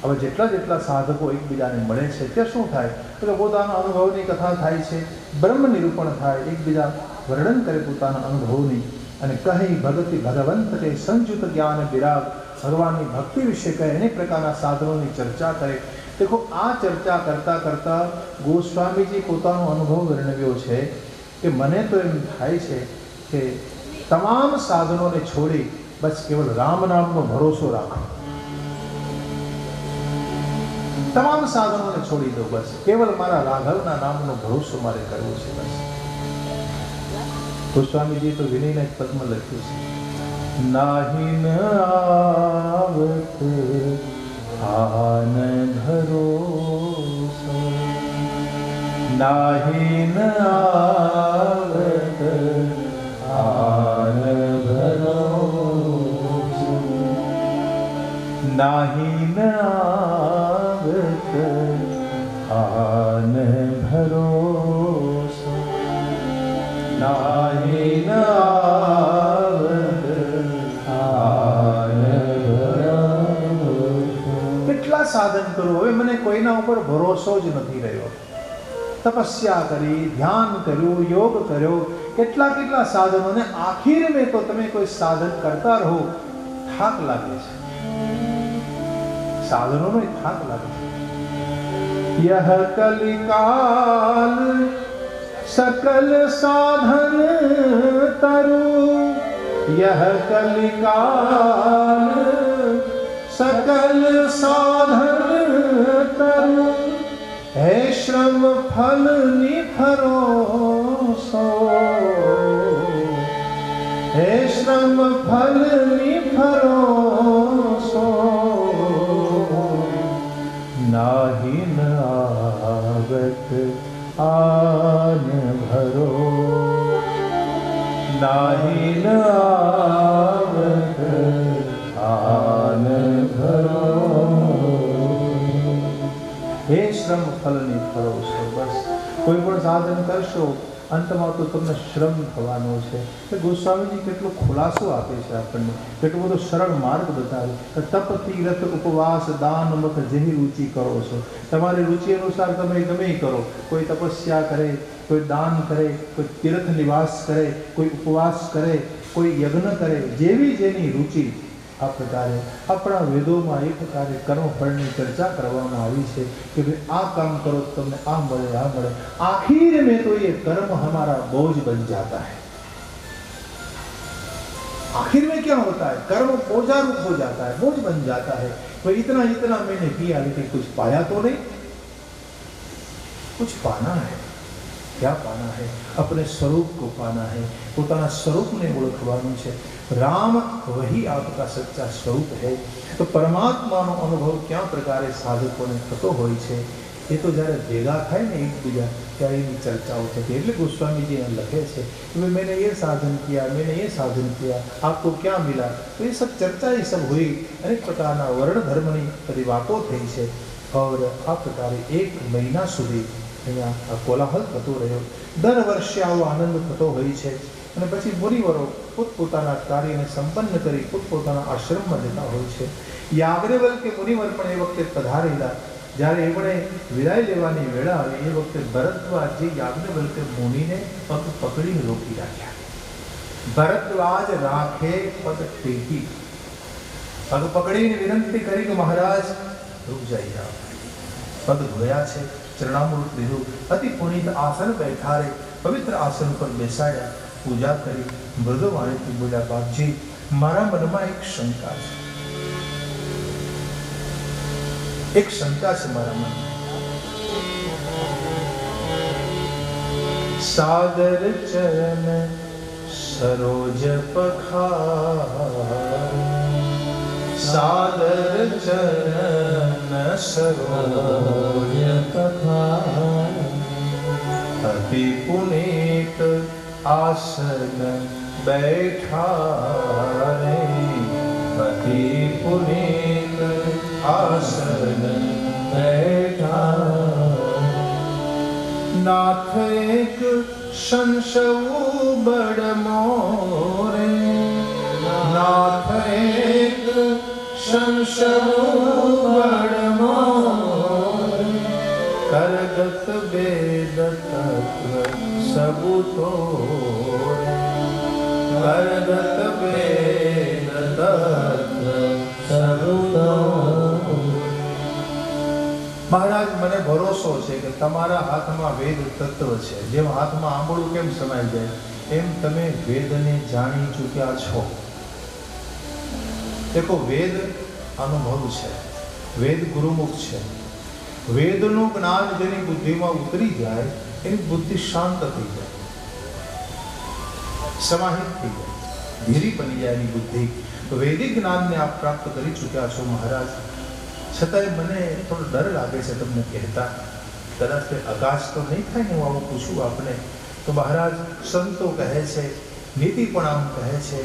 હવે જેટલા જેટલા સાધકો એકબીજાને મળે છે ત્યાં શું થાય? તો કે પોતાના અનુભવની કથા થાય છે, બ્રહ્મ નિરૂપણ થાય, એકબીજા વર્ણન કરે પોતાના અનુભવની, અને કહી ભગતિ ભગવંત કે સંયુત જ્ઞાન વિરાગ, ભગવાનની ભક્તિ વિશે કહે, અનેક પ્રકારના સાધનોની ચર્ચા કરે. દેખો આ ચર્ચા કરતા કરતા ગોસ્વામીજી પોતાનો અનુભવ વર્ણવ્યો છે કે મને તો એમ થાય છે કે તમામ સાધનોને છોડી બસ કેવલ રામ નામનો ભરોસો રાખો. તમામ સાધનોને છોડી દો, બસ કેવલ મારા રાઘવના નામનો ભરોસો મારે કરવો છે. બસ ગોસ્વામીજી તો વિનયના એક પદમાં લખ્યું છે, નાહી ન આવત આન ભરોસો, નાહી ન આવત આન ભરોસો, નાહી ન આવત આન ભરોસો, નાહી ન આવત આન ભરોસો. કેટલા સાધન કરું, હવે મને કોઈના ઉપર ભરોસો જ નથી રહ્યો. તપસ્યા કરી, ધ્યાન કર્યું, યોગ કર્યો, કેટલા કેટલા સાધનો, ને આખીર મેં તો તમે કોઈ સાધન કરતા રહો, થાક લાગે છે. સાધનોનો થાક લાગે છે. यह कलिकाल सकल साधन तरु, यह कलिकाल सकल साधन तरु, है श्रम फल निफरोसो, है श्रम फल निफरोसो, नाहि न आवत आन भरो, नाहि न आवत आन भरो. हे श्रम फल निफरोसो. બસ કોઈ પણ સાધન કરશો અંતમાં તો તમને શ્રમ થવાનો છે. ગોસ્વામીજી કેટલો ખુલાસો આપે છે આપણને, કેટલો બધો સરળ માર્ગ બતાવે. તપ તીરથ ઉપવાસ દાન મત જેવી રુચિ કરો છો, તમારી રુચિ અનુસાર તમે ગમે કરો. કોઈ તપસ્યા કરે, કોઈ દાન કરે, કોઈ તીર્થ નિવાસ કરે, કોઈ ઉપવાસ કરે, કોઈ યજ્ઞ કરે, જેવી જેની રુચિ. આ પ્રકારે આપણા વેદોમાં એ પ્રકારે કર્મફળની ચર્ચા કરવામાં આવી છે કે ભાઈ આ કામ કરો તો તમને આ મળે, આ મળે. आखिर में तो ये कर्म हमारा बोझ बन जाता है. आखिर में क्या होता है? कर्म बोझारूप हो जाता है, बोझ बन जाता है. भाई इतना इतना मैंने किया लेकिन कुछ पाया तो नहीं. कुछ पाना है. क्या पाना है? अपने स्वरूप को पाना है. પોતાના સ્વરૂપને ઓળખવાનું છે. રામ વહી આપકા સચ્ચા સ્વરૂપ है. તો પરમાત્માનો અનુભવ ક્યાં પ્રકારે સાધકોને થતો હોય છે એ તો જ્યારે ભેગા થાય ને એકબીજા ત્યારે એની ચર્ચાઓ થતી. એટલે ગોસ્વામીજી અહીં લખે છે कि मैंने ये साधन किया, मैंने ये साधन किया, आपको क्या मिला. तो ये सब चर्चा ये सब हुई. अनेक प्रकारना वर्ण धर्मनी बધી વાતો થઈ છે. और આ પ્રકારે 1 મહિના સુધી અહીંયા આ કોલાહલ થતો રહ્યો. દર વર્ષે આવો આનંદ થતો હોય છે. અને પછી મુનિવરો પોતપોતાના કાર્યને સંપન્ન કરી પોતપોતાના આશ્રમમાં જતા હોય છે. યાજ્ઞવલ્ક્ય મુનિવર પણ એ વખતે પધારેલા. જ્યારે એમણે વિદાય લેવાની વેળા આવી એ વખતે ભરદ્વાજજી યાજ્ઞવલ્ક્ય મુનિને પગ પકડીને રોકી રાખ્યા. ભરદ્વાજ રાખે પગ ટેકી, પગ પકડીને વિનંતી કરી કે મહારાજ રૂક જાઈએ. પગ ધોયા છે, ચરણામૃત લીધું, અતિ પુનિત આસન બેઠા રે, પવિત્ર આસન પર બેસાડ્યા, પૂજા કરી, મૃદુ વાણીથી બોલ્યા, બાપજી મારા મનમાં એક શંકા છે. एक शंका से मारा मन. सादर चरण सरोज पखार, सादर चरण सरोज पखार, अति पुनीत आसन बैठा रे, अति पुनीत आसन बैठा. नाथ एक संशयु बड़ मोरे, नाथ एक संशयु बड़ मोरे, करगत वेद तत्व सबु तोरे, करगत वेद तत्व सबु तोरे. મહારાજ મને ભરોસો છે કે તમારા હાથમાં વેદ તત્વ છે. જેમ હાથમાં આંબળું કેમ સમાઈ જાય એમ તમે વેદને જાણી ચૂક્યા છો. देखो वेद अनुभव है, वेद गुरुमुख है. वेदનું જ્ઞાન જેની બુદ્ધિમાં ઉતરી જાય એની બુદ્ધિ શાંત થઈ જાય, સમાહિત થઈ જાય, ધીરી બની જાય એની બુદ્ધિ. વૈદિક જ્ઞાનને આપ પ્રાપ્ત કરી ચૂક્યા છો મહારાજ. છતાંય મને થોડો ડર લાગે છે તમને કહેતા. કદાચ આકાશ તો નહીં થાય ને હું આવું પૂછું આપને. તો મહારાજ સંતો કહે છે, નીતિ પણ આમ કહે છે,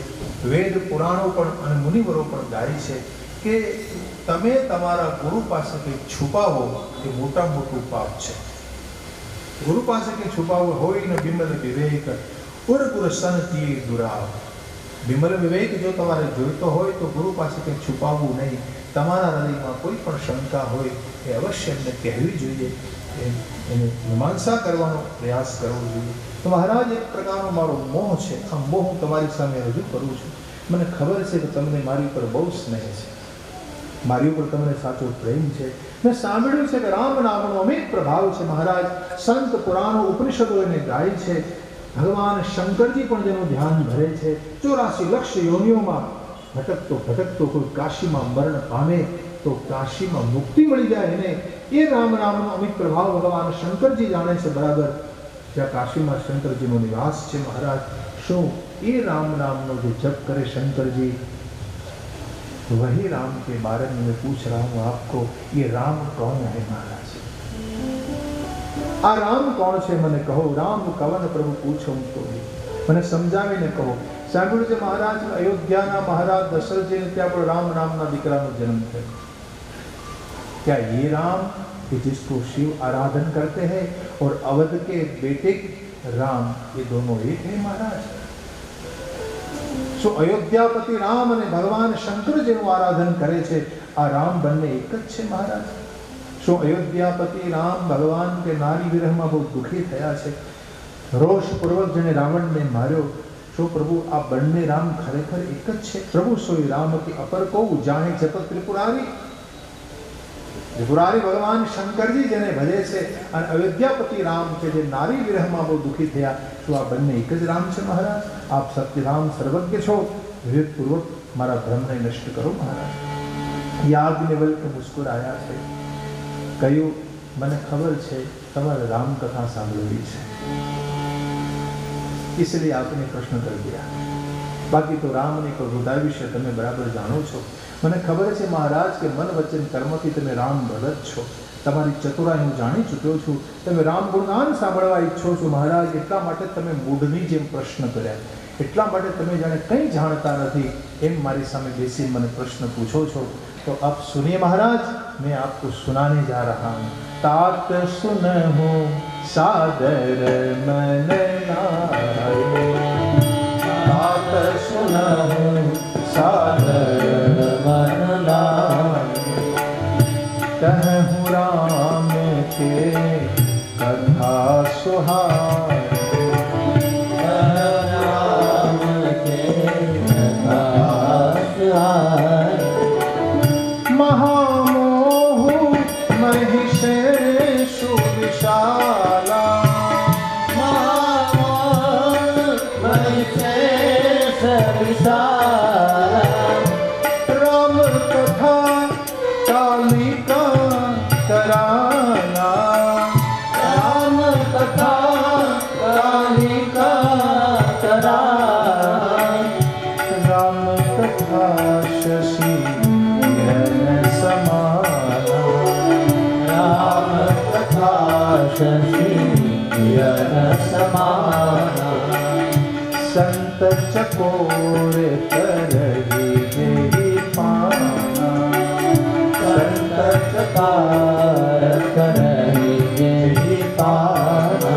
વેદ પુરાણો પણ અને મુનિવરો પણ ગાય છે કે તમે તમારા ગુરુ પાસે કંઈક છુપાવો એ મોટા મોટું પાપ છે. ગુરુ પાસે કંઈક છુપાવવું હોય ને બિમલ વિવેક ઉર ગુરુ સનતી દુરાવ. બિમલ વિવેક જો તમારે જોઈતો હોય તો ગુરુ પાસે કંઈક છુપાવવું નહીં. તમારા હૃદયમાં કોઈ પણ શંકા હોય એ અવશ્ય એમને કહેવી જોઈએ, એને મીમાંસા કરવાનો પ્રયાસ કરવો જોઈએ. તો મહારાજ એક પ્રકારનો મારો મોહ છે. આ મોહ હું તમારી સામે રજૂ કરું છું. મને ખબર છે કે તમને મારી ઉપર બહુ સ્નેહ છે, મારી ઉપર તમને સાચો પ્રેમ છે. મેં સાંભળ્યું છે કે રામ નામનો અમિત પ્રભાવ છે મહારાજ. સંત પુરાણો ઉપનિષદો એને ગાય છે. ભગવાન શંકરજી પણ જેનું ધ્યાન ધરે છે. 84 લક્ષ યોનિઓમાં ભટકતો ભટકતો કોઈ કાશીમાં મરણ પામે તો કાશીમાં મુક્તિ મળી જાય એને. એ રામ નામનો અમિત પ્રભાવ ભગવાન શંકરજી જાણે છે બરાબર. જ્યાં કાશીમાં શંકરજીનો નિવાસ છે મહારાજ, શું એ રામ નામનો जो जप करे शंकर जी वही राम के बारे में मैं पूछ रहा हूँ आपको, ये राम कौन है महाराज? आ राम कौन છે મને કહો. રામ કવન પ્રભુ પૂછો તો મને સમજાવીને કહો. સાંભળ્યું છે મહારાજ અયોધ્યાના મહારાજ દશરથજીને ત્યાં પણ રામ નામના દીકરાનો જન્મ થયો. क्या ये राम कि जिसको शिव आराधन करते हैं और अवध के बेटे राम ये दोनों एक है महाराज? सो अयोध्यापति राम અને ભગવાન શંકર જેનું આરાધન કરે છે આ રામ બંને એક જ છે મહારાજ? सो अयोध्यापति राम भगवान के नारी विरहમાં બહુ દુઃખી થયા છે. રોષપૂર્વક જેને રાવણને માર્યો, શું પ્રભુ આ બંને રામ ખરેખર એક જ છે? પ્રભુ સોઈ રામ કે અપર કહું જાણે જગત ત્રિપુરારી. ત્રિપુરારી ભગવાન શંકરજી જેને ભજે છે અને અયોધ્યાપતિ રામ કે જે નારી વિરહમાં બહુ દુઃખી થયા, શું આ બંને એક જ રામ છે મહારાજ? આપ સત્યરામ સર્વજ્ઞ છો, વિવેકપૂર્વક મારા ભ્રમને નષ્ટ કરો મહારાજ. યાજ્ઞવલ્ક્ય મુસ્કુરાયા છે, કહ્યું મને ખબર છે તમારે રામકથા સાંભળવી છે, इसलिए आपने प्रश्न कर दिया. बाकी तो राम ने हृदय विषय તમે બરાબર જાણો છો. મને ખબર છે મહારાજ કે મન વચન કર્મથી તમે રામ ભગત છો. તમારી ચતુરાઈ હું જાણી ચૂક્યો છું. તમે રામ ગુણગાન સાંભળવા ઈચ્છો છો મહારાજ, એટલા માટે તમે મૂઢની જેમ પ્રશ્ન કર્યા. એટલા માટે તમે જાણે કંઈ જાણતા નથી એમ મારી સામે બેસી મને પ્રશ્ન પૂછો છો. तो अब सुनिए महाराज, मैं आपको सुनाने जा रहा हूँ. तात सुनहु सादर मन लाए, तात सुनहु सादर मन लाए, कहूँ राम के कथा सुहाए, राम के कथा सुहाए. महामोह महिषेषु विशाला, महामोह महिषेषु विशाला, राम कथा कालिका कराला, राम कथा कालिका कराला, राम कथा शशि संत चकोर करही जेहि पाना, संत चकार करही जेहि पाना,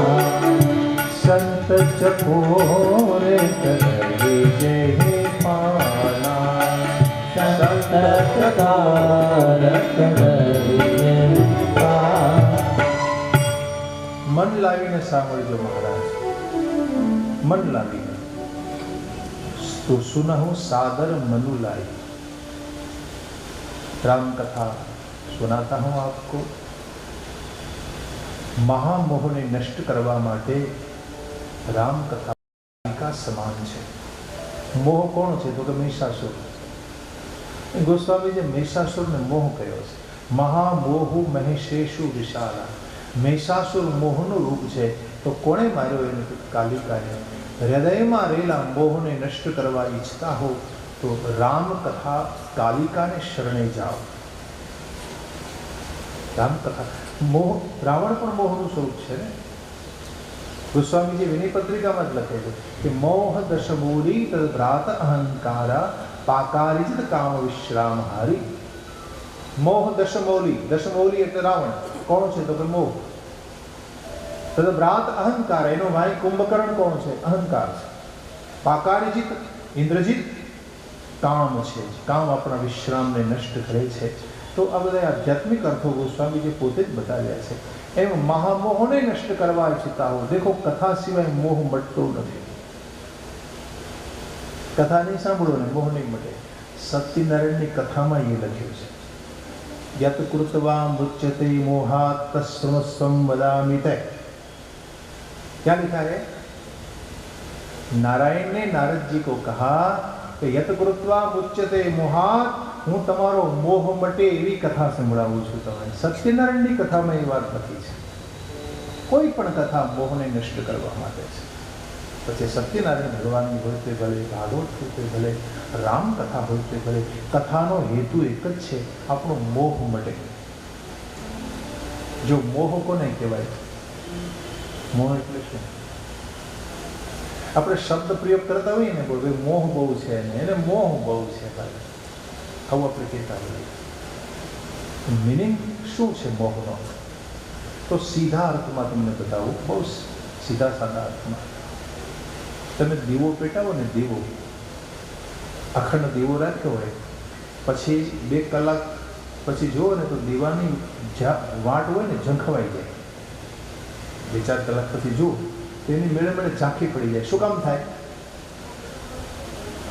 संत चकोर करही जेहि पाना, संत चकार करही जेहि पाना. मन लावीने સાંભળજો મહારાજ, मन लावीने. तो सुनहु सादर मनु लाई. राम कथा सुनाता हूं आपको. महामोह ने नष्ट करवा माटे राम कथा का समान છે. મોહ કોણ છે? તો કે મહિષાસુર. ગોસ્વામીજી મહિષાસુરને મોહ કયો છે. મહામોહુ મહેશેષુ વિશાલા. મહિષાસુર મોહનું રૂપ છે. તો કોણે માર્યો? એને કાલિકાને. હૃદયમાં રહેલા મોહને નષ્ટ કરવા ઈચ્છતા હો તો રામ કથા કાલિકાને શરણે જાઓ. રામ કથા મોહ, રાવણ પણ મોહનું સ્વરૂપ છે ને. ગોસ્વામીજી વિનય પત્રિકામાં જ લખેલું કે મોહ દશમૂલી તદ્ભ્રાત અહંકારા પાકારિત કામ વિશ્રામ હારી. મોહ દશમૌલી. દશમૌલી એટલે રાવણ. કોણ છે? તો કે મોહ. તદ્ભ્રાત અહંકાર, એનો ભાઈ કુંભકર્ણ કોણ છે? અહંકાર છે. પાકારિજીત ઇન્દ્રજીત કામ છે. કામ આપણા વિશ્રામને નષ્ટ કરે છે. તો આ બધા આધ્યાત્મિક અર્થો ગોસ્વામીજી પોતે જ બતાવ્યા છે. એમ મહામોહને નષ્ટ કરવા ઈચ્છતા હો. દેખો કથા સિવાય મોહ મટતો નથી. કથા નહીં સાંભળો ને મોહ નહીં મટે. સત્યનારાયણની કથામાં એ લખ્યું છે, યત કૃત્વા મુચ્યતે મોહાત તસ્મસ્વમ વદામિ તે. क्या लिखा है? नारायण ने नारद जी को कहा कि यत गुरुत्वा मुच्यते मोहात, હું તમારો મોહ મટે એવી કથા સંભળાવું છું તમને. સત્યનારાયણની કથામાં એ વાત નથી છે. કોઈ પણ કથા મોહને નષ્ટ કરવા માટે છે. પછી સત્યનારાયણ ભગવાનની હોય તે ભલે, ભાગવત હોય તે ભલે, રામ કથા હોય તે ભલે, કથાનો હેતુ એક જ છે, આપણો મોહ મટે. જો મોહ કોને કહેવાય? મોહ એટલે શું? આપણે શબ્દ પ્રયોગ કરતા હોઈએ ને, કોઈ મોહ બહુ છે ને, એને મોહ બહુ છે, ભાઈ આવું આપણે કહેતા હોઈએ. મિનિંગ શું છે મોહનો? તો સીધા અર્થમાં તમને બતાવું, બહુ સીધા સાદા અર્થમાં. તમે દીવો પેટાવો ને, દીવો અખંડ દીવો રાખ્યો હોય, પછી 2 કલાક પછી જુઓ ને તો દીવાની વાટ હોય ને ઝંખવાઈ જાય. 2-4 કલાક પછી જુઓ તેની મેળે મેળે ઝાંખી પડી જાય. શું કામ થાય?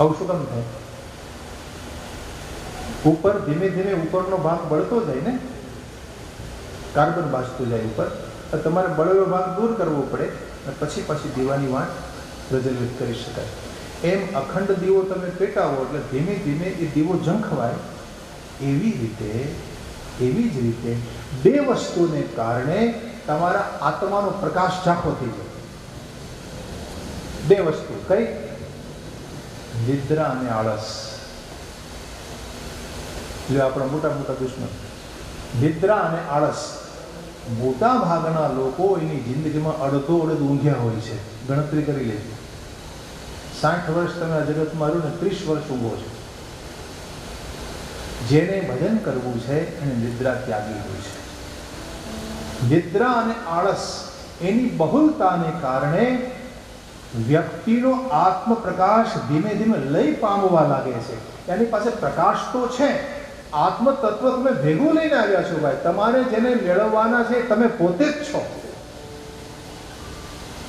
આવું શું કામ થાય? ઉપર ધીમે ધીમે ઉપરનો ભાગ બળતો જાય ને, કાર્બન બાજતું જાય ઉપર, તમારે બળેલો ભાગ દૂર કરવો પડે અને પછી દીવાની વાટ પ્રજ્વલિત કરી શકાય. એમ અખંડ દીવો તમે પેટાવો એટલે ધીમે ધીમે એ દીવો ઝંખવાય. એવી જ રીતે બે વસ્તુને કારણે તમારા આત્માનો પ્રકાશ ઝાંખો થઈ જાય. બે વસ્તુ કઈ? નિદ્રા અને આળસ. જો આપણા મોટા દુશ્મન નિદ્રા અને આળસ. મોટા ભાગના લોકો એની જિંદગીમાં અડધો ઊંઘ્યા હોય છે. ગણતરી કરી લેજો. 60 વર્ષ તમે આ જગતમાં રહ્યું ને 30 વર્ષ ઊંઘો છો. જેને ભજન કરવું છે એને નિદ્રા ત્યાગી હોય છે. નિદ્રા અને આળસ એની બહુલતાને કારણે વ્યક્તિનો આત્મપ્રકાશ ધીમે ધીમે લઈ પામવા લાગે છે. એની પાસે પ્રકાશ તો છે, આત્મ તત્વ તમે ભેગું લઈને આવ્યા છો ભાઈ. તમારે જેને મેળવવાના છે તમે પોતે જ છો.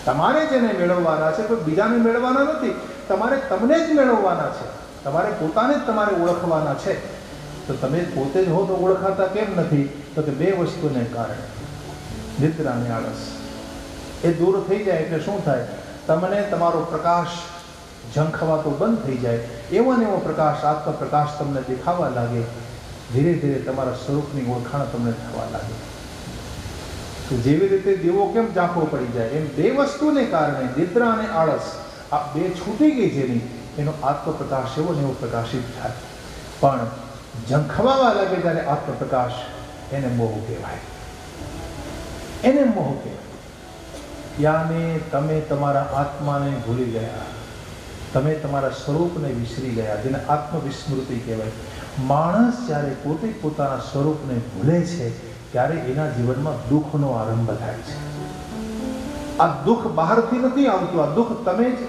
તમારે જેને મેળવવાના છે કોઈ બીજાને મેળવવાના નથી. તમારે તમને જ મેળવવાના છે. તમારે પોતાને જ તમારે ઓળખવાના છે. તો તમે પોતે જ હો તો ઓળખાતા કેમ નથી? તો કે બે વસ્તુને કારણે, નિદ્રા અને આળસ. એ દૂર થઈ જાય એટલે શું થાય? તમને તમારો પ્રકાશ ઝંખવાતો બંધ થઈ જાય. એવો ને એવો પ્રકાશ, આત્મપ્રકાશ તમને દેખાવા લાગે. ધીરે ધીરે તમારા સ્વરૂપની ઓળખાણ તમને થવા લાગે. તો જેવી રીતે દીવો કેમ ઝાંખો પડી જાય, એમ બે વસ્તુને કારણે નિદ્રા અને આળસ આ બે છૂટી ગઈ જેની, એનો આત્મપ્રકાશ એવો ને એવો પ્રકાશિત થાય. પણ ઝંખવાવા લાગે ત્યારે આત્મપ્રકાશ, એને મોહ કહેવાય. એને મોહ કહેવાય. યાને તમે તમારા આત્માને ભૂલી ગયા, તમે તમારા સ્વરૂપને વિસરી ગયા, જેને આત્મવિસ્મૃતિ કહેવાય. માણસ જ્યારે પોતે પોતાના સ્વરૂપને ભૂલે છે ત્યારે એના જીવનમાં દુઃખનો આરંભ થાય છે. આ દુઃખ બહારથી નથી આવતું, આ દુઃખ તમે જ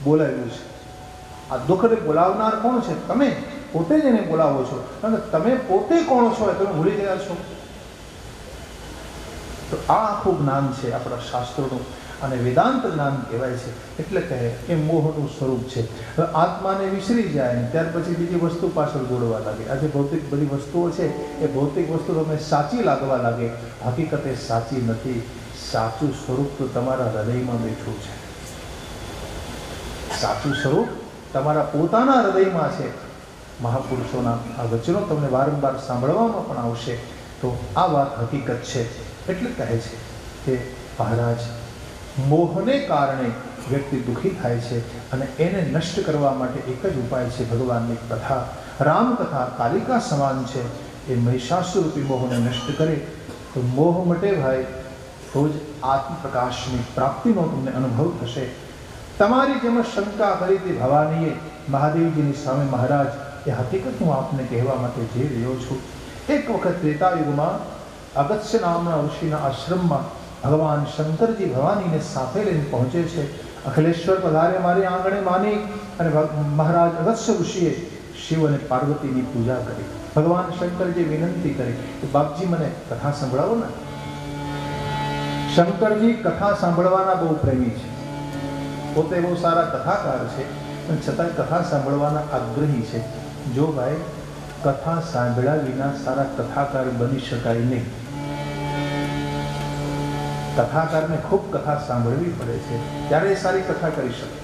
બોલાવ્યું છે. આ દુઃખને બોલાવનાર કોણ છે? તમે પોતે જ એને બોલાવો છો. અને તમે પોતે કોણ છો એ તમે ભૂલી ગયા છો. તો આ આખું જ્ઞાન છે આપણા શાસ્ત્રોનું, અને વેદાંત જ્ઞાન કહેવાય છે. એટલે કહે એ મોહનું સ્વરૂપ છે. હવે આત્માને વિસરી જાય ને ત્યાર પછી બીજી વસ્તુ પાછળ દોડવા લાગે. આજે ભૌતિક બધી વસ્તુઓ છે, એ ભૌતિક વસ્તુ તમને સાચી લાગવા લાગે. હકીકતે સાચી નથી. સાચું સ્વરૂપ તો તમારા હૃદયમાં બેઠું છે. સાચું સ્વરૂપ તમારા પોતાના હૃદયમાં છે. મહાપુરુષોના આ વચનો તમને વારંવાર સાંભળવામાં પણ આવશે. તો આ વાત હકીકત છે. એટલે કહે છે કે મહારાજ, મોહને કારણે વ્યક્તિ દુઃખી થાય છે અને એને નષ્ટ કરવા માટે એક જ ઉપાય છે ભગવાનની કથા. રામકથા કાલિકા સમાન છે. એ મહિષાસુર રૂપી મોહને નષ્ટ કરે તો મોહ મટે ભાઈ, તો જ આત્મપ્રકાશની પ્રાપ્તિનો તમને અનુભવ થશે. તમારી જેમ શંકા કરી હતી ભવાનીએ મહાદેવજીની સામે, મહારાજ એ હકીકત હું આપને કહેવા માટે જઈ રહ્યો છું. એક વખત ત્રેતાયુગમાં અગસ્ત્ય નામના ઋષિના આશ્રમમાં ભગવાન શંકરજી ભવાનીને સાથે લઈને પહોંચે છે. અખિલેશ્વર પધારે મારી આંગણે માની. અને મહારાજ અગસ્ત્ય ઋષિએ શિવ અને પાર્વતીની પૂજા કરી. ભગવાન શંકરજી વિનંતી કરી કે બાપજી મને કથા સંભળાવો ને. શંકરજી કથા સાંભળવાના બહુ પ્રેમી છે. પોતે બહુ સારા કથાકાર છે અને છતાંય કથા સાંભળવાના આગ્રહી છે. જો ભાઈ, કથા સાંભળ્યા વિના સારા કથાકાર બની શકાય નહીં. કથાકારને ખૂબ કથા સાંભળવી પડે છે, ત્યારે સારી કથા કરી શકે.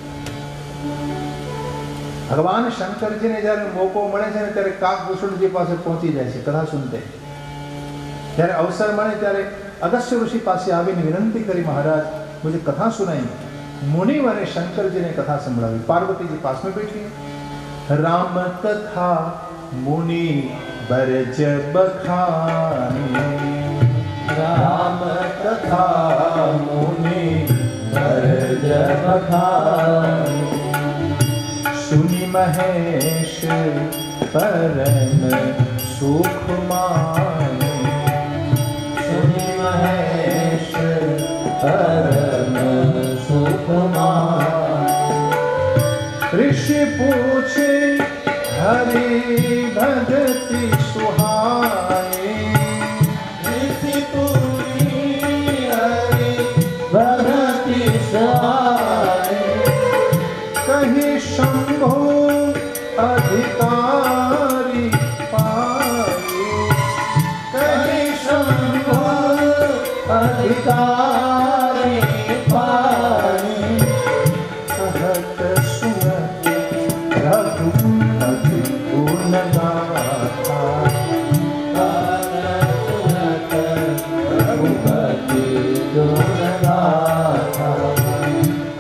ભગવાન શંકરજીને જ્યારે મોકો મળે છે ને ત્યારે કાકભૂષણજી પાસે પહોંચી જાય છે કથા સુનતે. જ્યારે અવસર મળે ત્યારે અગસ્ત્ય ઋષિ પાસે આવીને વિનંતી કરી, મહારાજ મુझे કથા સુનાઈ. મુનિ અને શંકરજીને કથા સંભળાવી. પાર્વતીજી પાસ में बैठी, राम कथा मुनि बरज बखानी, राम कथा मुनि बरज बखानी, सुनि महेश परम सुख माने, सुनि महेश परम सुख माने. ऋषि पूछे हरि भगति सुहाए, ऋषि पूछे हरि भगति सुहाए, कहीं शंभो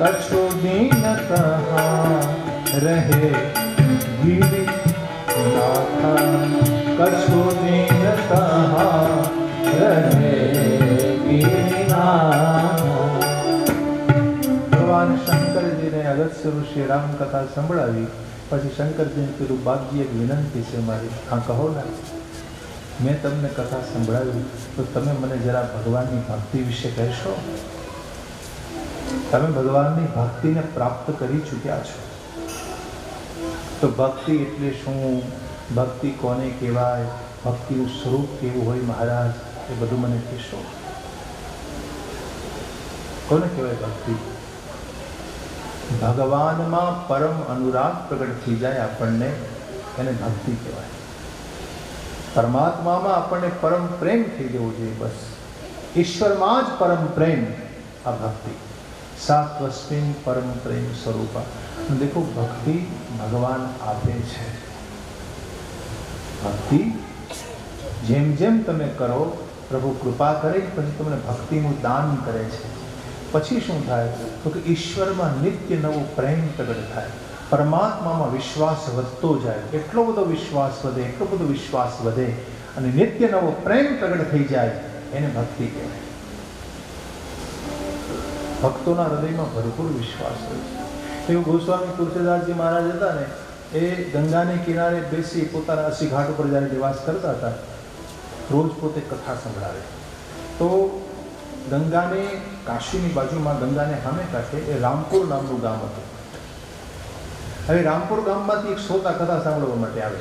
कछु दीन कहाँ रहे गिरिनाथा, कछु दीन कहाँ रहे गिरिनाथा। भगवान શંકરજીને અગસ્ત્ય ઋષિએ રામ કથા સંભળાવી પછી શંકરજીને કીધું, બાપજી એક વિનંતી છે મારી. હા કહો ને. મેં તમને કથા સંભળાવી તો તમે મને જરા ભગવાનની ભક્તિ વિશે કહેશો? તમે ભગવાનની ભક્તિને પ્રાપ્ત કરી ચૂક્યા છો, તો ભક્તિ એટલે શું, ભક્તિ કોને કહેવાય, ભક્તિનું સ્વરૂપ કેવું હોય મહારાજ, એ બધું મને કહેશો? કોને કહેવાય ભક્તિ? ભગવાનમાં પરમ અનુરાગ પ્રગટ થઈ જાય આપણને, એને ભક્તિ કહેવાય. પરમાત્મામાં આપણને પરમ પ્રેમ થઈ જવો જોઈએ, બસ ઈશ્વરમાં જ પરમ પ્રેમ, આ ભક્તિ. સાત્વસ્મિન પરમ પ્રેમ સ્વરૂપા. દેખો ભક્તિ ભગવાન આપે છે. ભક્તિ જેમ જેમ તમે કરો પ્રભુ કૃપા કરે, પછી તમને ભક્તિનું દાન કરે છે. પછી શું થાય તો કે ઈશ્વરમાં નિત્ય નવો પ્રેમ પ્રગટ થાય, પરમાત્મામાં વિશ્વાસ વધતો જાય. એટલો બધો વિશ્વાસ વધે, એટલો બધો વિશ્વાસ વધે અને નિત્ય નવો પ્રેમ પ્રગટ થઈ જાય, એને ભક્તિ કહેવાય. ભક્તોના હૃદયમાં ભરપૂર વિશ્વાસ હોય છે. એવું ગોસ્વામી તુલસીદાસજી મહારાજ હતા ને, એ ગંગાને કિનારે બેસી પોતાના અસી ઘાટ ઉપર જ્યારે નિવાસ કરતા હતા, રોજ પોતે કથા સંભળાવે. તો ગંગાને કાશીની બાજુમાં, ગંગાને સામે કાંઠે એ રામપુર નામનું ગામ હતું. હવે રામપુર ગામમાંથી એક શ્રોતા કથા સાંભળવા માટે આવે.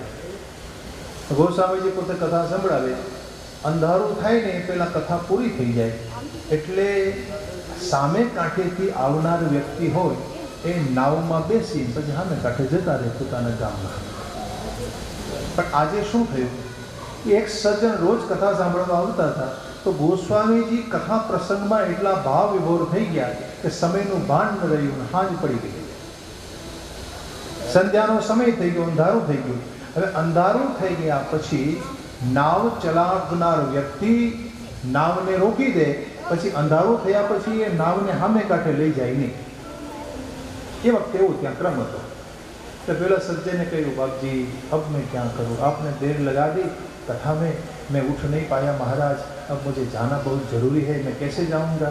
ગોસ્વામીજી પોતે કથા સંભળાવે, અંધારું થાય ને પહેલાં કથા પૂરી થઈ જાય એટલે સામે કાંઠેથી આવનાર વ્યક્તિ હોય એ નાવમાં બેસી પછી સામે કાંઠે જતા રહે પોતાના ગામમાં. પણ આજે શું થયું, એક સજ્જન રોજ કથા સાંભળવા આવતા હતા, તો ગોસ્વામીજી કથા પ્રસંગમાં એટલા ભાવ વિભોર થઈ ગયા કે સમયનું ભાન ન રહ્યું, સાંજ પડી ગઈ, સંધ્યાનો સમય થઈ ગયો, અંધારું થઈ ગયું. હવે અંધારું થઈ ગયા પછી નાવ ચલાવનાર વ્યક્તિ નાવને રોકી દે, પછી અંધારું થયા પછી એ નાવને સામે કાંઠે લઈ જાય નહીં. એ વખતે એવો ત્યાં ક્રમ હતો. तो पहला सज्जन ने कहा, बापजी अब मैं क्या करूँ, आपने देर लगा दी कथा में, मैं उठ नहीं पाया महाराज, अब मुझे जाना बहुत जरूरी है, मैं कैसे जाऊँगा,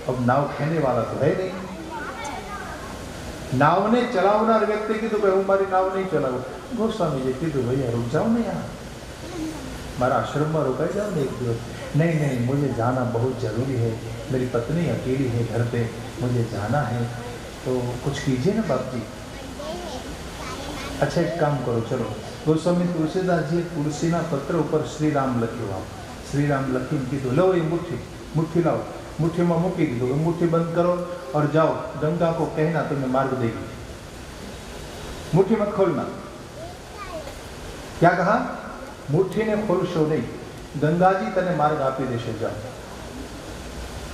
अब नाव खेने वाला तो है नहीं. नाव ने चलावनार व्यक्ति कीधुं कि हूँ मारी नाव नहीं चलावूं. गोस्वामीजी कीधुं, भैया रुक जाओ ने, यहाँ मारा आश्रम में रोकाई जाओ ने एक दिवस. नहीं नहीं, मुझे जाना बहुत ज़रूरी है, मेरी पत्नी अकेली है घर पे, मुझे जाना है, तो कुछ कीजिए ना बाप जी. अच्छा एक काम करो, चलो. गोस्वामी तुलसीदास जी तुलसीना पत्र ऊपर श्री राम लख्યું. आप श्री राम लखी कीधुं, लो ये मुट्ठी लाओ, मुट्ठी में मूकी दीधुं, मुट्ठी बंद करो और जाओ, गंगा को कहना तुम्हें मार्ग देगी. मुट्ठी में खोलना. क्या कहा? मुट्ठी ने खोलशो नहीं, गंगाजी तने मार्ग आपी देशे, जाओ.